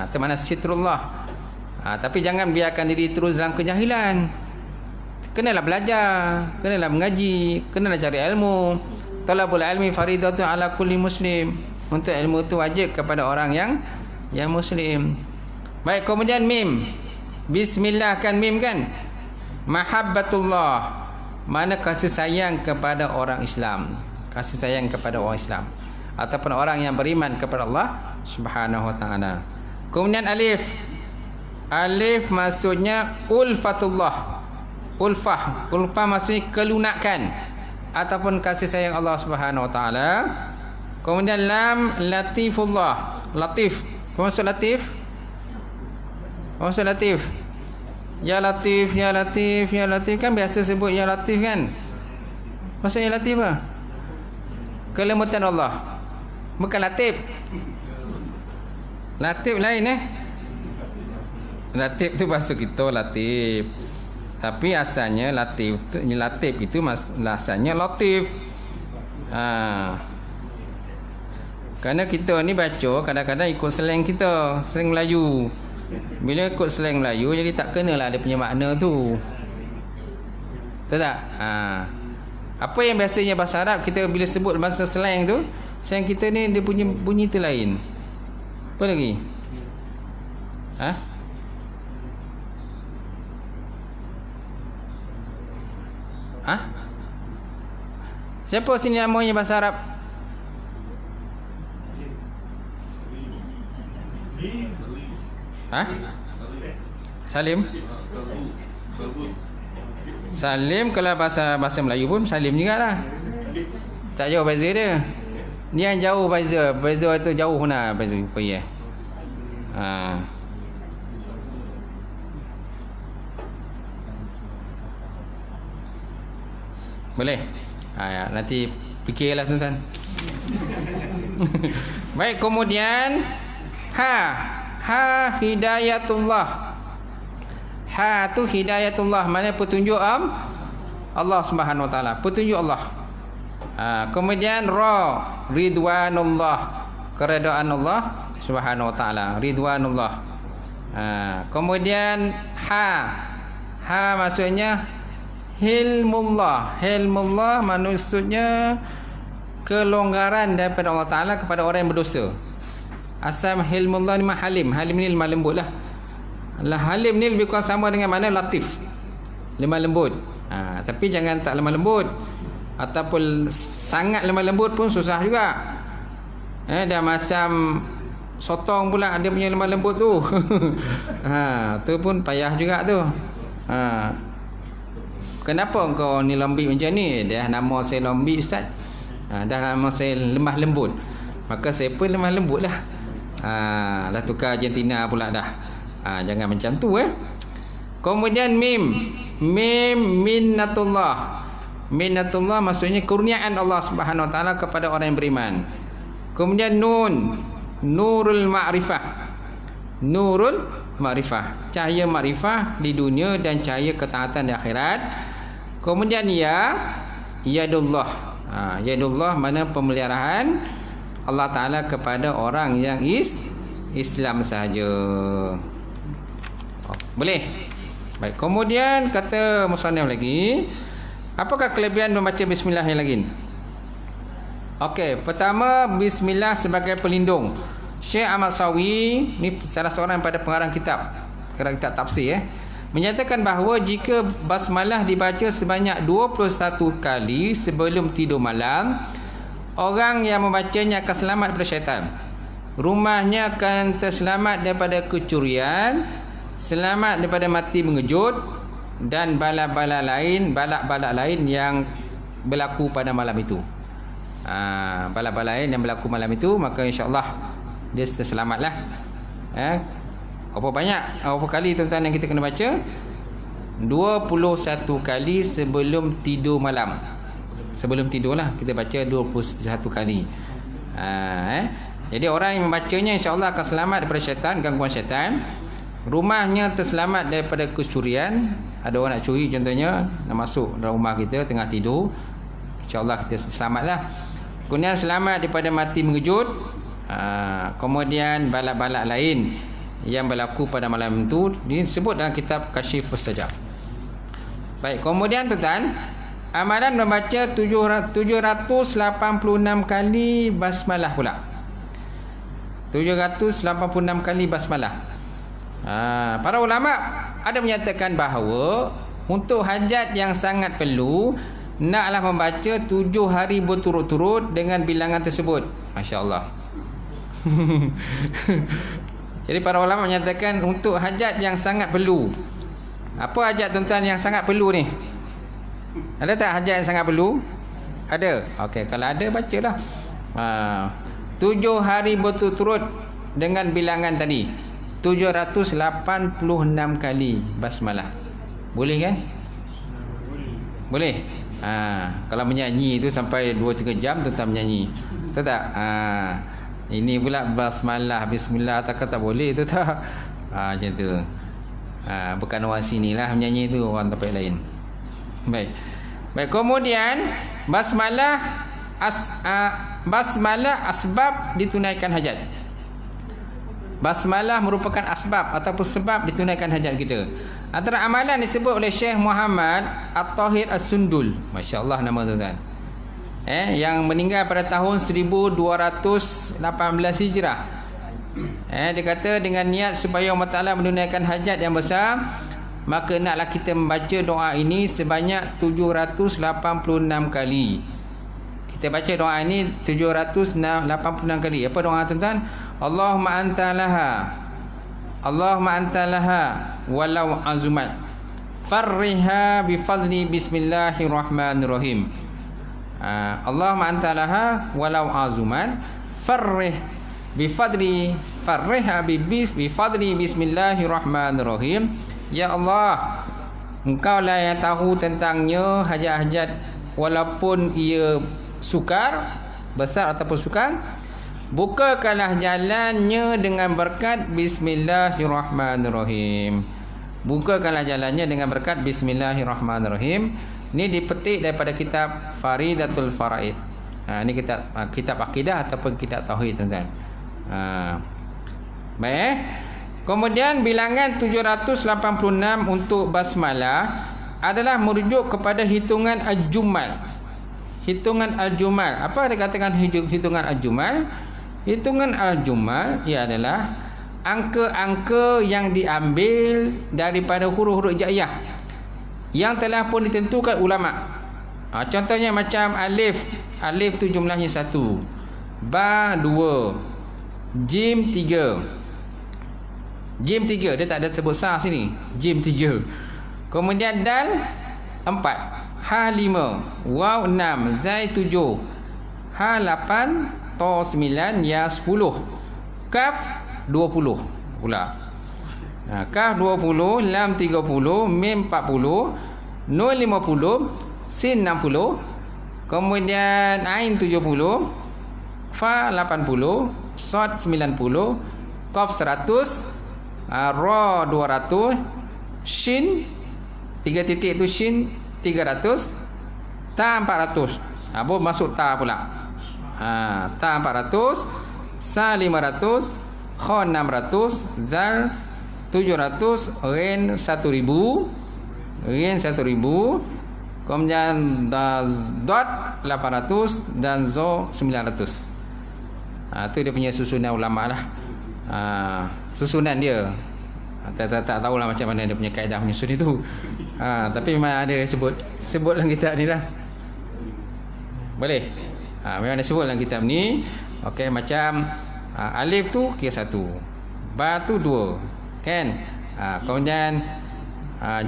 Speaker 1: Itu mana sitrullah. Tapi jangan biarkan diri terus dalam kejahilan. Kenalah belajar, kenalah mengaji, kenalah cari ilmu. Talabul ilmi faridatun ala kulli muslim. Untuk ilmu itu wajib kepada orang yang muslim. Baik, kemudian mim. Bismillah kan mim kan? Mahabbatullah. Mana kasih sayang kepada orang Islam. Kasih sayang kepada orang Islam ataupun orang yang beriman kepada Allah Subhanahu Wa Taala. Kemudian alif. Alif maksudnya ulfatullah. Ulfah maksudnya kelunakan ataupun kasih sayang Allah Subhanahu Wa Taala. Kemudian lam latifullah. Latif. Apa maksud latif? Apa maksud latif? Ya Latif, Ya Latif, Ya Latif. Kan biasa sebut Ya Latif kan. Maksudnya Latif apa? Kelembutan Allah. Bukan Latif. Latif lain Latif tu bahasa kita Latif. Tapi asalnya Latif itu asalnya Latif. Kerana kita ni baca kadang-kadang ikut slang kita, slang Melayu. Bila ikut slang Melayu jadi tak kenalah dia punya makna tu. Betul tak? Apa yang biasanya bahasa Arab kita bila sebut bahasa slang tu, slang kita ni dia punya bunyi tu lain. Apa lagi? Siapa sini namanya bahasa Arab? Salim. Salim kalau bahasa Melayu pun Salim jugalah. Tak jauh beza dia. Ni yang jauh beza. Beza tu jauh mana beza apa ya? Boleh? Nanti fikirlah tuan-tuan. Baik, kemudian ha hidayatullah. Ha tu hidayatullah, mana petunjuk Allah Subhanahu Wa Taala, petunjuk Allah. Kemudian ra ridwanullah, keredaan Allah Subhanahu Wa Taala, ridwanullah. Kemudian ha maksudnya hilmullah. Hilmullah maksudnya kelonggaran daripada Allah Taala kepada orang yang berdosa. Asal hilmullah ni halim. Halim ni lemah lembut lah. Halim ni lebih kurang sama dengan mana latif, lemah lembut. Tapi jangan tak lemah lembut ataupun sangat lemah lembut pun susah juga. Dah macam sotong pula dia punya lemah lembut tu. Tu pun payah juga tu. Kenapa kau ni lembik macam ni? Dah nama saya lembik ustaz. Dah nama saya lemah lembut. Maka saya pun lemah lembut lah. Lah tukar Argentina pula dah. Jangan macam tu Kemudian mim minnatullah. Minnatullah maksudnya kurniaan Allah Subhanahu Wa Taala kepada orang yang beriman. Kemudian nun, nurul ma'rifah. Nurul ma'rifah, cahaya ma'rifah di dunia dan cahaya ketaatan di akhirat. Kemudian yadullah. Yadullah mana pemeliharaan Allah Ta'ala kepada orang yang Islam sahaja. Boleh? Baik, kemudian kata musannif lagi, apakah kelebihan membaca bismillah yang lagi? Okey, pertama bismillah sebagai pelindung. Syekh Ahmad Sawi ni salah seorang pada pengarang kitab tafsir menyatakan bahawa jika basmalah dibaca sebanyak 21 kali sebelum tidur malam, orang yang membacanya akan selamat daripada syaitan. Rumahnya akan terselamat daripada kecurian, selamat daripada mati mengejut dan balak-balak lain yang berlaku pada malam itu. Balak-balak lain yang berlaku malam itu, maka insya-Allah dia terselamatlah. Berapa kali tuan-tuan yang kita kena baca? 21 kali sebelum tidur malam. Sebelum tidurlah kita baca 21 kali. Jadi orang yang membacanya insya-Allah akan selamat daripada syaitan, gangguan syaitan. Rumahnya terselamat daripada kecurian. Ada orang nak curi contohnya, nak masuk dalam rumah kita tengah tidur, insya-Allah kita selamatlah. Kemudian selamat daripada mati mengejut. Kemudian balak-balak lain yang berlaku pada malam itu disebut dalam kitab Kasyifus Sajab. Baik, kemudian tuan-tuan, amalan membaca 786 kali basmalah pula. 786 kali basmalah. Para ulama ada menyatakan bahawa untuk hajat yang sangat perlu, naklah membaca 7 hari berturut-turut dengan bilangan tersebut. Masya-Allah. Jadi para ulama menyatakan untuk hajat yang sangat perlu. Apa hajat tuan-tuan yang sangat perlu ni? Ada tak hajat yang sangat perlu? Ada. Okey, kalau ada bacalah. 7 hari berturut-turut dengan bilangan tadi. 786 kali basmalah. Boleh kan? Boleh. Kalau menyanyi itu sampai 2-3 jam tuan-tuan menyanyi. Betul tak? Ini pula basmalah, bismillah tak boleh tu tak. Macam tu. Bukan orang sini lah menyanyi tu, orang tempat lain. Baik. Kemudian basmalah asbab ditunaikan hajat. Basmalah merupakan asbab ataupun sebab ditunaikan hajat kita. Antara amalan disebut oleh Syekh Muhammad At-Tahir As-Sundul. Masya-Allah nama tuan-tuan. Yang meninggal pada tahun 1218 Hijrah. Dia kata dengan niat supaya Allah Ta'ala menunaikan hajat yang besar, maka naklah kita membaca doa ini sebanyak 786 kali. Kita baca doa ini 786 kali. Apa doa tuan-tuan? Allahumma anta laha walau azumat farriha bifadli bismillahirrahmanirrahim. Allahumma anta laha walau azumat farriha bifadli bismillahirrahmanirrahim. Ya Allah, Engkau lah yang tahu tentangnya hajat-hajat, walaupun ia sukar, besar ataupun sukar. Bukakanlah jalannya dengan berkat bismillahirrahmanirrahim. Bukakanlah jalannya dengan berkat bismillahirrahmanirrahim. Ini dipetik daripada kitab Faridatul Faraid. Ini kitab akidah ataupun kitab tauhid tuan-tuan. Baik. Kemudian bilangan 786 untuk basmalah adalah merujuk kepada hitungan al-jumal. Hitungan al-jumal. Apa dikatakan hitungan al-jumal? Hitungan al-jumal ia adalah angka-angka yang diambil daripada huruf-huruf hijaiyah yang telah pun ditentukan ulama. Contohnya macam alif tu jumlahnya 1. Ba 2, Jim 3. Jim 3 dia tak ada sebut sa sini. Jim 3. Kemudian dal 4, ha 5, waw 6, zai 7, ha 8, to 9, ya 10, kaf 20 pula. Kaf 20, lam 30, mim 40, nun 50, sin 60, kemudian ain 70, fa 80, sod 90, qaf 100, ra 200, shin 3 titik tu shin 300, ta 400. Apa masuk ta pula? Ta 400, sa 500, kha 600, zal 700, ren 1000, kemudian dot 800 dan zo 900. Tu dia punya susunan ulama lah. Susunan dia. Tak tahulah macam mana dia punya kaedah menyusun itu. Tapi memang ada sebut dalam kitab ni lah. Boleh. Memang ada sebut dalam kitab ni. Okey, macam alif tu kira 1, ba tu 2, kan? Kemudian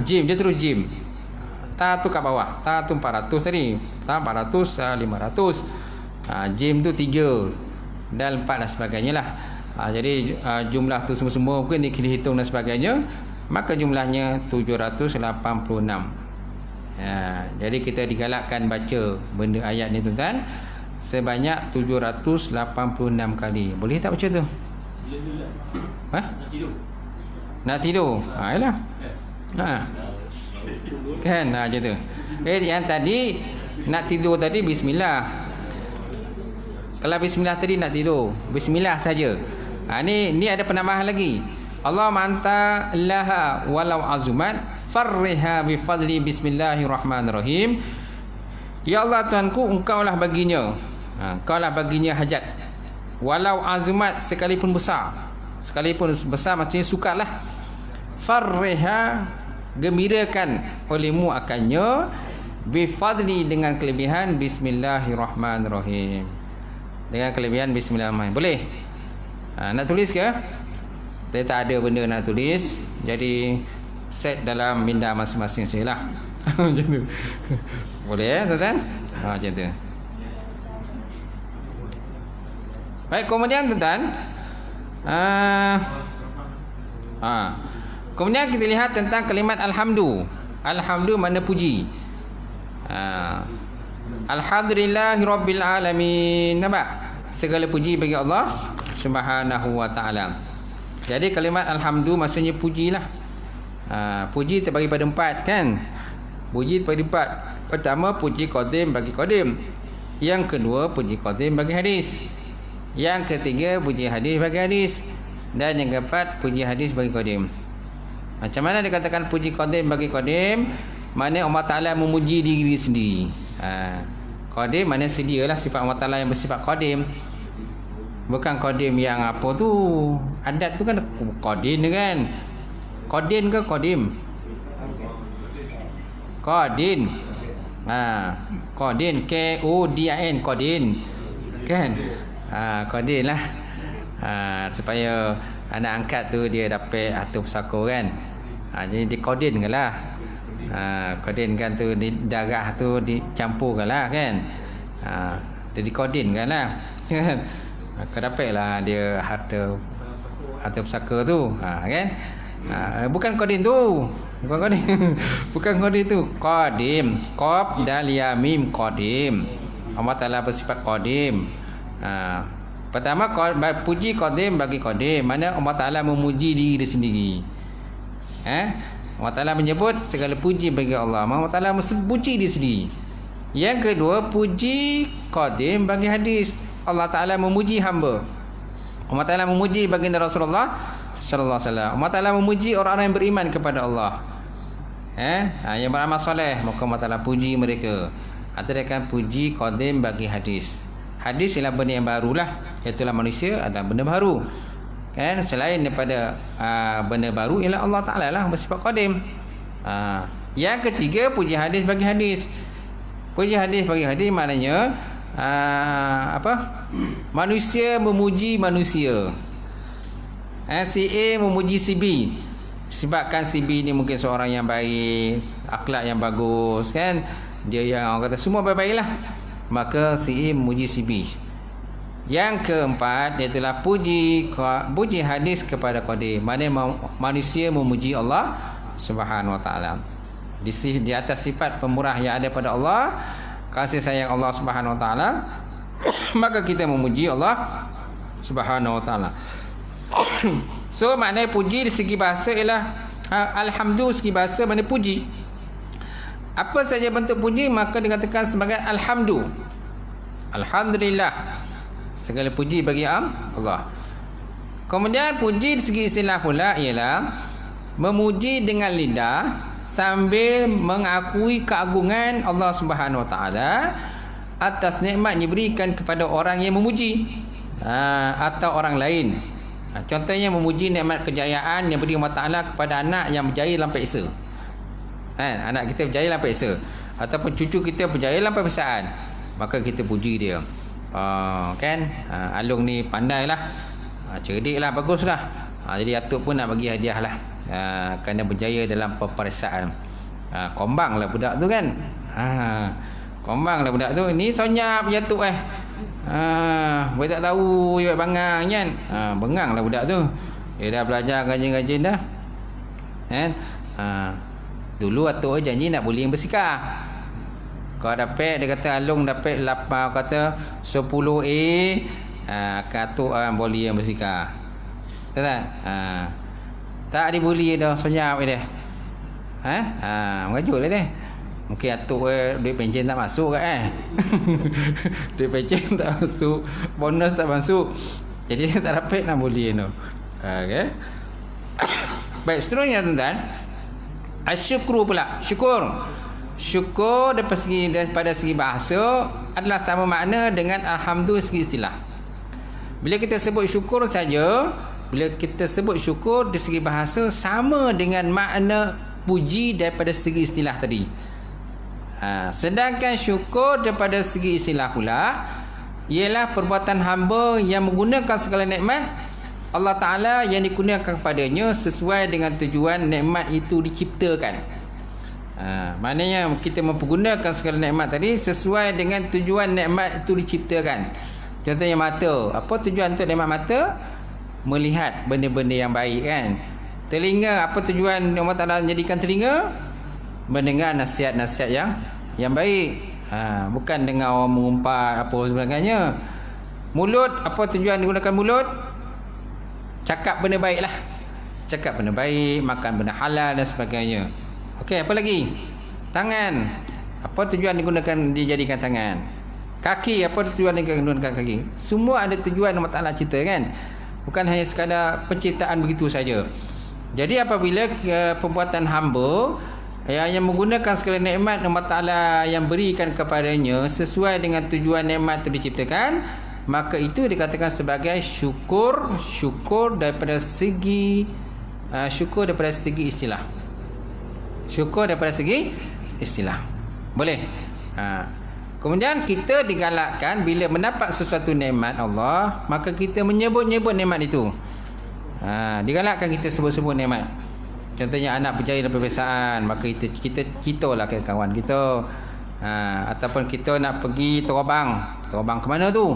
Speaker 1: jim dia terus jim. Ta tu kat bawah. Ta tu 400 tadi. Ta 400, 500. Jim tu 3, dal 4 dan sebagainya lah. Jadi jumlah tu semua mungkin dihitung dan sebagainya, maka jumlahnya 786. Jadi kita digalakkan baca benda ayat ni tuan-tuan sebanyak 786 kali. Boleh tak baca tu? Nak tidur. Yalah. Kan macam tu. Yang tadi nak tidur tadi bismillah. Kalau bismillah tadi nak tidur, bismillah saja. Ni ada penambahan lagi. Allahumma anta laha walau azumat farriha bi fadli bismillahirrahmanirrahim. Ya Allah Tuhanku, engkaulah baginya. Engkaulah baginya hajat. Walau azumat, sekalipun besar. Sekalipun besar maksudnya sukarlah. Farriha, gembirakan olehmu akannya, bi fadli, dengan kelebihan bismillahirrahmanirrahim. Dengan kelebihan bismillahirrahmanirrahim. Boleh? Nak tulis ke? Saya tak ada benda nak tulis, jadi set dalam minda masing-masing sajalah. Macam tu. Boleh tuan-tuan? Macam tu. Baik, kemudian tuan-tuan, kemudian kita lihat tentang kalimat alhamdu. Alhamdu makna puji. Alhamdulillahirabbil alamin. Nampak? Segala puji bagi Allah Subhanahu wa ta'ala. Jadi kalimat alhamdu maksudnya pujilah. Puji terbagi pada 4, kan? Puji terbagi 4. Pertama, puji qadim bagi qadim. Yang kedua, puji qadim bagi hadis. Yang ketiga, puji hadis bagi hadis. Dan yang keempat, puji hadis bagi qadim. Macam mana dikatakan puji qadim bagi qadim? Maknanya Allah Ta'ala memuji diri sendiri. Qadim maknanya sedialah, sifat Allah Ta'ala yang bersifat qadim. Bukan qadim yang apa tu, adat tu kan qadim kan. Qadim ke qadim? Qadim. Qadim, K-O-D-I-N, qadim. Kan? Qadim lah. Supaya anak angkat tu dia dapat harta pusaka kan. Jadi dikodin ke lah. Kodin kan tu, darah tu dicampur ke lah kan. Dia dikodin ke lah. Kau dapat lah dia harta pusaka tu. Kan. Bukan kodin tu. Bukan kodin tu. Qadim. Qaf dal ya mim, qadim. Allah Ta'ala bersifat qadim. Pertama, puji qadim bagi qadim. Mana Allah Ta'ala memuji diri sendiri. Allah Ta'ala menyebut segala puji bagi Allah. Allah Ta'ala memuji diri sendiri. Yang kedua, puji qadim bagi hadis. Allah Ta'ala memuji hamba. Allah Ta'ala memuji baginda Rasulullah sallallahu alaihi wasallam. Allah Ta'ala memuji orang-orang yang beriman kepada Allah. Yang beramal soleh, maka Allah Ta'ala puji mereka. Atau puji qadim bagi hadis. Hadis ialah benda yang barulah. Iaitulah manusia ada benda baru. Kan? Selain daripada benda baru ialah Allah Ta'ala lah bersifat qadim. Yang ketiga, puji hadis bagi hadis. Puji hadis bagi hadis maknanya manusia memuji manusia. Si A memuji si B sebabkan si B ni mungkin seorang yang baik, akhlak yang bagus kan, dia yang orang kata semua baik-baiklah, maka si A memuji si B. Yang keempat ialah puji hadis kepada qadir, mana manusia memuji Allah Subhanahu Wa Taala. Di atas sifat pemurah yang ada pada Allah, kasih sayang Allah Subhanahu Wa Taala, maka kita memuji Allah Subhanahu Wa Taala. So maknanya puji di segi bahasa ialah alhamdulillah, segi bahasa maknanya puji. Apa saja bentuk puji maka dikatakan sebagai alhamdulillah. Alhamdulillah, segala puji bagi Allah. Kemudian puji di segi istilah pula ialah memuji dengan lidah sambil mengakui keagungan Allah Subhanahu Wa Taala atas nikmat yang diberikan kepada orang yang memuji atau orang lain. Contohnya memuji nikmat kejayaan yang beri Allah Ta'ala kepada anak yang berjaya dalam peksa. Anak kita berjaya dalam peksa, ataupun cucu kita berjaya dalam peperiksaan, maka kita puji dia. Kan? Alung ni pandai lah, cerdik lah, bagus lah. Jadi atuk pun nak bagi hadiah lah, kerana berjaya dalam peperiksaan. Kombang lah budak tu kan. Kombang lah budak tu. Ni sonyap je atuk boleh tak tahu dia bangang kan. Bengang lah budak tu. Dia dah belajar rajin-rajin dah kan. Dulu atuk janji nak boleh bersikap. Kau dapat, dia kata Alung dapat 8, kata 10A, atuk boleh yang bersikap. Tahu tak? Tak dibuli dah, senyap dia. Mengajuk lah dia. Mungkin atuk duit pencen tak masuk kan. Duit pencen tak masuk, bonus tak masuk, jadi dia tak dapat nak boleh tu. Okay. Baik, seterusnya tuan-tuan, asyukru pula. Syukur daripada segi bahasa adalah sama makna dengan alhamdulillah segi istilah. Bila kita sebut syukur saja, bila kita sebut syukur di segi bahasa sama dengan makna puji daripada segi istilah tadi. Sedangkan syukur daripada segi istilah pula ialah perbuatan hamba yang menggunakan segala nikmat Allah Ta'ala yang digunakan kepadanya sesuai dengan tujuan nikmat itu diciptakan. Maknanya kita mempergunakan segala nikmat tadi sesuai dengan tujuan nikmat itu diciptakan. Contohnya mata. Apa tujuan untuk nikmat mata? Melihat benda-benda yang baik kan. Telinga, apa tujuan Allah Ta'ala jadikan telinga? Mendengar nasihat-nasihat yang baik. Bukan dengar orang mengumpat apa sebagainya. Mulut, apa tujuan digunakan mulut? Cakap benda baik lah. Cakap benda baik, makan benda halal dan sebagainya. Okey, apa lagi? Tangan, apa tujuan dijadikan tangan? Kaki, apa tujuan digunakan kaki? Semua ada tujuan Allah Ta'ala cipta kan. Bukan hanya sekadar penciptaan begitu saja. Jadi apabila perbuatan hamba yang menggunakan segala nikmat Allah Ta'ala yang berikan kepadanya sesuai dengan tujuan nikmat itu diciptakan, maka itu dikatakan sebagai syukur daripada segi istilah. Syukur daripada segi istilah. Boleh. Kemudian kita digalakkan bila mendapat sesuatu nikmat Allah, maka kita menyebut-nyebut nikmat itu. Digalakkan kita sebut-sebut nikmat. Contohnya anak berjaya dalam peperiksaan, maka kita lah ke kawan kita. Ataupun kita nak pergi terbang ke mana tu?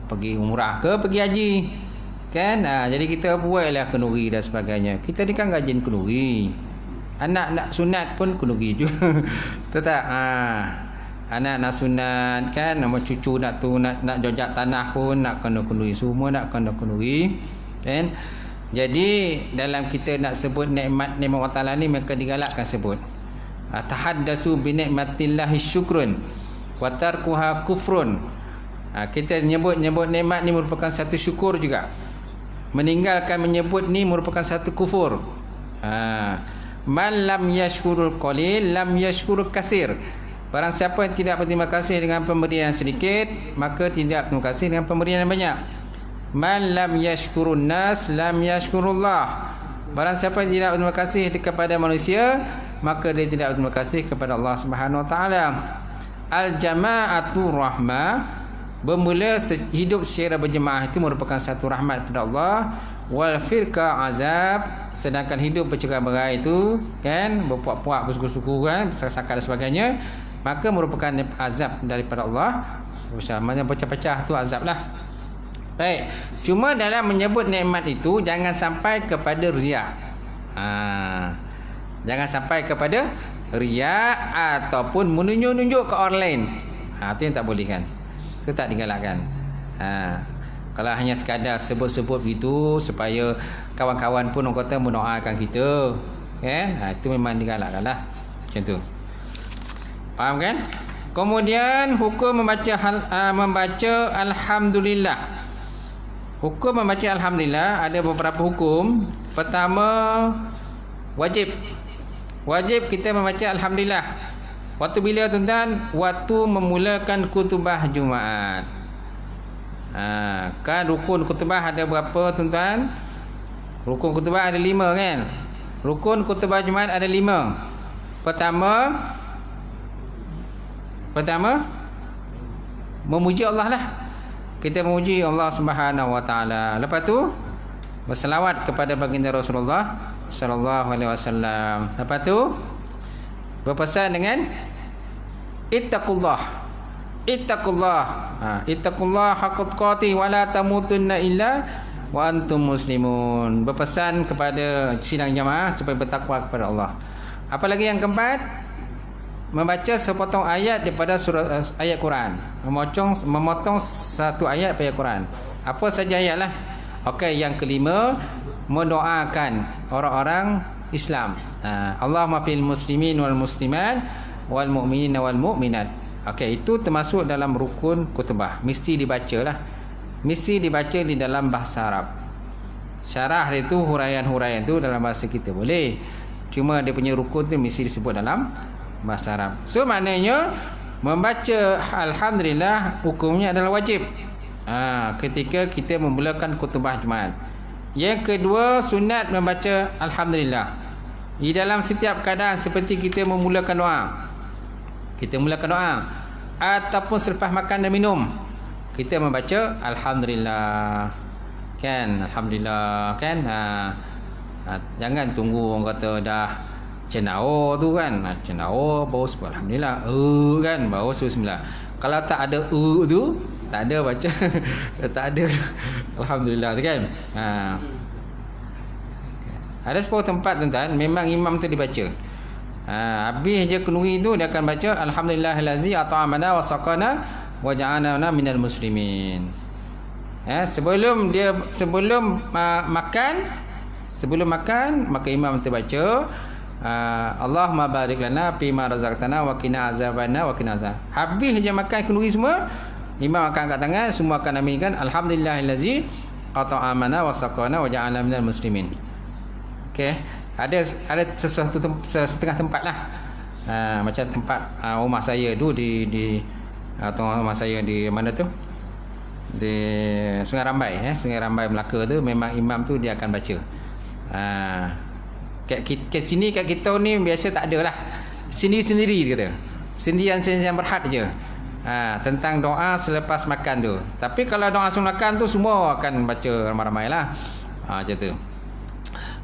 Speaker 1: Pergi umrah ke pergi haji kan. Jadi kita buatlah kenduri dan sebagainya. Kita ni kan rajin kenduri. Anak nak sunat pun kenduri juga. Tahu tak? Anak nak sunat kan, nama cucu nak jojak tanah pun nak kena kenduri, semua nak kena kenduri kan. Jadi dalam kita nak sebut nikmat Allah Ta'ala ni, maka digalakkan sebut tahaddasu bi nikmatillahi syukrun wa tarkuha kufrun. Kita nyebut nikmat ni merupakan satu syukur juga. Meninggalkan menyebut ni merupakan satu kufur. Man lam yashkurul qalil lam yashkurul kasir. Barang siapa yang tidak berterima kasih dengan pemberian sedikit, maka tidak berterima kasih dengan pemberian yang banyak. Man lam yashkurun nas lam yashkurullah. Barang siapa yang tidak berterima kasih kepada manusia, maka dia tidak berterima kasih kepada Allah Subhanahu Wa Taala. Al jama'atu rahmah bermula hidup secara berjemaah itu merupakan satu rahmat pada Allah. Wal firqa azab, sedangkan hidup bercerai-berai itu kan, berpuak-puak, bersuku-suku kan, bersakat dan sebagainya, maka merupakan azab daripada Allah. Macam pecah-pecah tu azab lah. Baik, cuma dalam menyebut nikmat itu jangan sampai kepada riak. Jangan sampai kepada riak ataupun menunjuk-nunjuk ke orang lain. Itu yang tak boleh kan. Itu tak digalakkan. Kalau hanya sekadar sebut-sebut begitu supaya kawan-kawan pun orang kata mendoakan kita, kan? Itu memang digalakkan lah. Macam tu. Faham kan? Kemudian hukum membaca alhamdulillah. Hukum membaca alhamdulillah ada beberapa hukum. Pertama, wajib. Wajib kita membaca alhamdulillah. Waktu bila tuan-tuan? Waktu memulakan khutbah Jumaat. Kan rukun khutbah ada berapa tuan-tuan? Rukun khutbah ada 5 kan? Rukun khutbah Jumaat ada 5. Pertama memuji Allah lah. Kita memuji Allah Subhanahu Wa Taala. Lepas tu berselawat kepada baginda Rasulullah sallallahu alaihi wasallam. Lepas tu berpesan dengan ittaqullah. Ittaqullah haqqa tuqatih wa la tamutunna illa wa antum muslimun. Berpesan kepada sidang jamaah supaya bertakwa kepada Allah. Apalagi yang keempat, membaca sepotong ayat daripada surah ayat Quran. Memotong satu ayat daripada Quran. Apa saja ayatlah. Okey, yang kelima, mendoakan orang-orang Islam. Allahumma fil muslimin wal muslimat wal mu'minin wal mu'minat. Okey, itu termasuk dalam rukun khutbah. Mesti dibacalah. Mesti dibaca di dalam bahasa Arab. Syarah itu, huraian-huraian itu dalam bahasa kita boleh. Cuma dia punya rukun tu mesti disebut dalam bahasa Arab. So maknanya membaca alhamdulillah hukumnya adalah wajib. Ketika kita memulakan khutbah Jumaat. Yang kedua, sunat membaca alhamdulillah di dalam setiap keadaan, seperti kita memulakan doa. Kita mulakan doa ataupun selepas makan dan minum, kita membaca alhamdulillah. Kan? Alhamdulillah kan? Jangan tunggu orang kata dah cenao tu kan. Cenao baru sebut alhamdulillah. Kan baru sebut bismillah. Kalau tak ada tu, tak ada baca. Tak ada alhamdulillah tu kan. Ada sebuah tempat tuan-tuan memang imam tu dibaca. Habis je kenduri tu dia akan baca alhamdulillahillazi at'amana wa saqana wa ja'alana minal muslimin. Sebelum makan maka imam terbaca Allahumma barik lana fima razaqtana wa qina azabanna wa qina azab. Habis je makan kenduri semua, imam akan angkat tangan, semua akan aminkan alhamdulillahillazi at'amana wa saqana wa ja'alana minal muslimin. Okey. Ada sesuatu setengah tempat lah. Macam tempat rumah saya tu di rumah saya di mana tu? Di Sungai Rambai, Sungai Rambai Melaka tu memang imam tu dia akan baca. Kat sini kat kita ni biasa tak ada lah. Sendiri-sendiri dia kata. Sendirian berhad je. Tentang doa selepas makan tu. Tapi kalau doa sebelum makan tu semua akan baca ramai-ramai lah. Macam tu.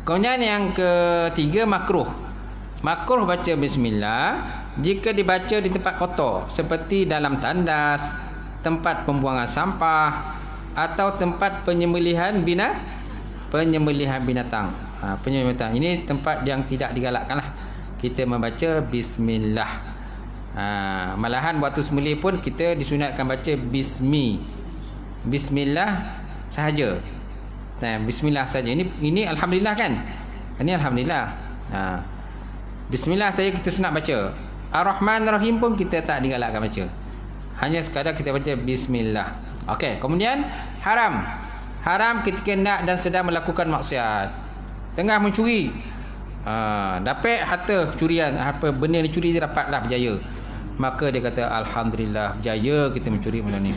Speaker 1: Kemudian yang ketiga, makruh. Makruh baca bismillah jika dibaca di tempat kotor, seperti dalam tandas, tempat pembuangan sampah, atau tempat penyembelihan binatang. Penyembelihan. Ini tempat yang tidak digalakkan lah kita membaca bismillah. Malahan waktu sembelih pun kita disunatkan baca bismillah sahaja. Bismillah saja. Ini alhamdulillah kan? Ini alhamdulillah. Bismillah saja kita sunat baca. Ar-Rahman Ar-Rahim pun kita tak digalakkan baca. Hanya sekadar kita baca bismillah. Okey, kemudian haram. Haram ketika nak dan sedang melakukan maksiat. Tengah mencuri. Dapat harta curian, apa benda dicuri dia dapatlah berjaya. Maka dia kata alhamdulillah berjaya kita mencuri malam ni.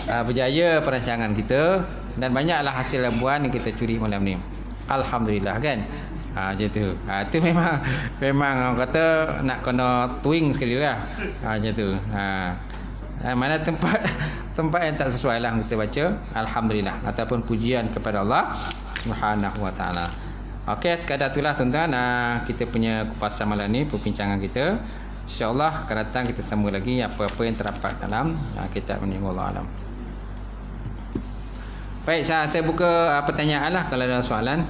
Speaker 1: Berjaya perancangan kita dan banyaklah hasil labuan yang kita curi malam ni. Alhamdulillah kan. Macam tu. Tu memang orang kata nak kena twing sekali lah. Macam tu. Mana tempat yang tak sesuai lah kita baca alhamdulillah ataupun pujian kepada Allah Subhanahu wa taala. Okey, sekadar itulah tuan-tuan kita punya kupasan malam ni, perbincangan kita. InsyaAllah akan datang kita sambung lagi apa-apa yang terdapat dalam kitab ini. Wallahu alam. Baik, saya buka pertanyaan lah kalau ada soalan.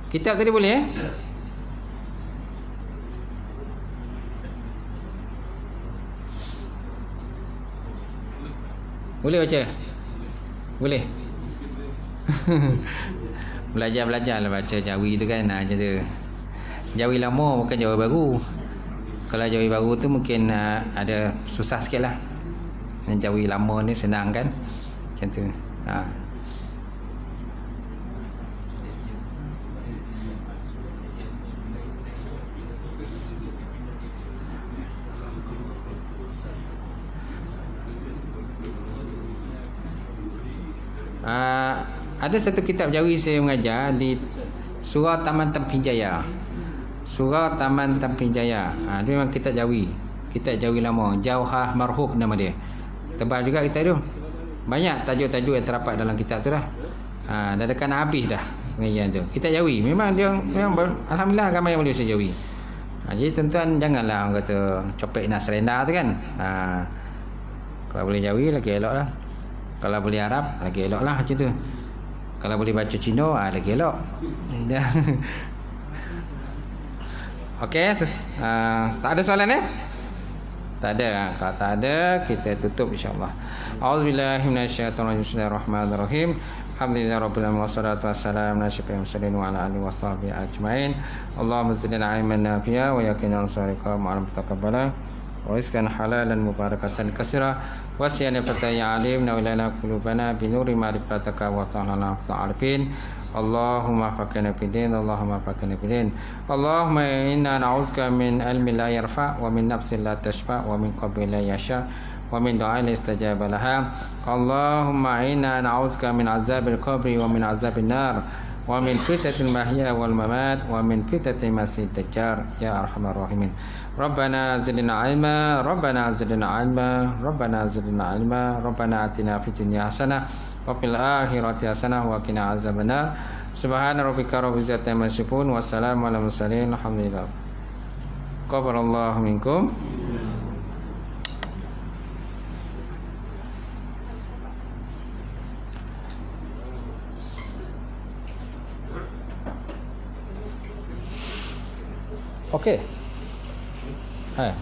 Speaker 1: Kitab tadi boleh Boleh baca? Boleh? Belajar lah baca Jawi tu kan. Macam tu. Jawi lama bukan Jawi baru. Kalau Jawi baru tu mungkin ada susah sikit lah. Jawi lama ni senang kan. Macam tu. Ada satu kitab Jawi saya mengajar di Surah Taman Tampin Jaya. Surah Taman Tampin Jaya. Dia memang kitab Jawi. Kitab Jawi lama. Jauhah Marhub nama dia. Tebal juga kitab tu. Banyak tajuk-tajuk yang terdapat dalam kitab tu dah. Dah dekat nak habis dah pengajian tu. Kitab Jawi. Memang alhamdulillah ramai yang boleh bahasa Jawi. Jadi tuan-tuan janganlah orang kata copek nak serenda tu kan. Kalau boleh Jawi lagi elok lah. Kalau boleh Arab lagi elok lah macam tu. Kalau boleh baca Cina lagi elok. Okey, tak ada soalan Tak ada. Kalau tak ada kita tutup insya-Allah. Auzubillahi minasyaitonir rajim. Bismillahirrahmanirrahim. Alhamdulillahirabbil alamin wassalatu wassalamu ala asyrofil mursalin wa ala alihi washabbihi ajmain. Allahumma zidna ilman nafi'a wa yaqinan sadiqan wa taqabbala wa rizqan halalan mubarakatan katsira wa siyana fataya alim wa lana qulubana bi nuri ma'rifataka wa ta'ala ta'arifin. Allahumma faqina bidin, Allahumma faqina bidin. Allahumma inna na'udzubika min ilmin la yarfa wa min nafsin la tashfa wa min qalbin la yasha wa min du'ain la istajaba laha. Allahumma inna na'udzubika min azabil qabri wa min azabil nar wa min fitnatil mahya wal mamat wa min fitnatil masiihid dajjal ya arhamar rahimin. Rabbana zidna ilma, Rabbana zidna ilma, Rabbana zidna ilma, Rabbana atina fid dunya hasanah wa fil akhirati hasanah wa qina azabannar. Subhana rabbika rabbil izzati amma yasifun wa salamun alal mursalin. Alhamdulillah. Qabalallahu minkum. Okey. Hai.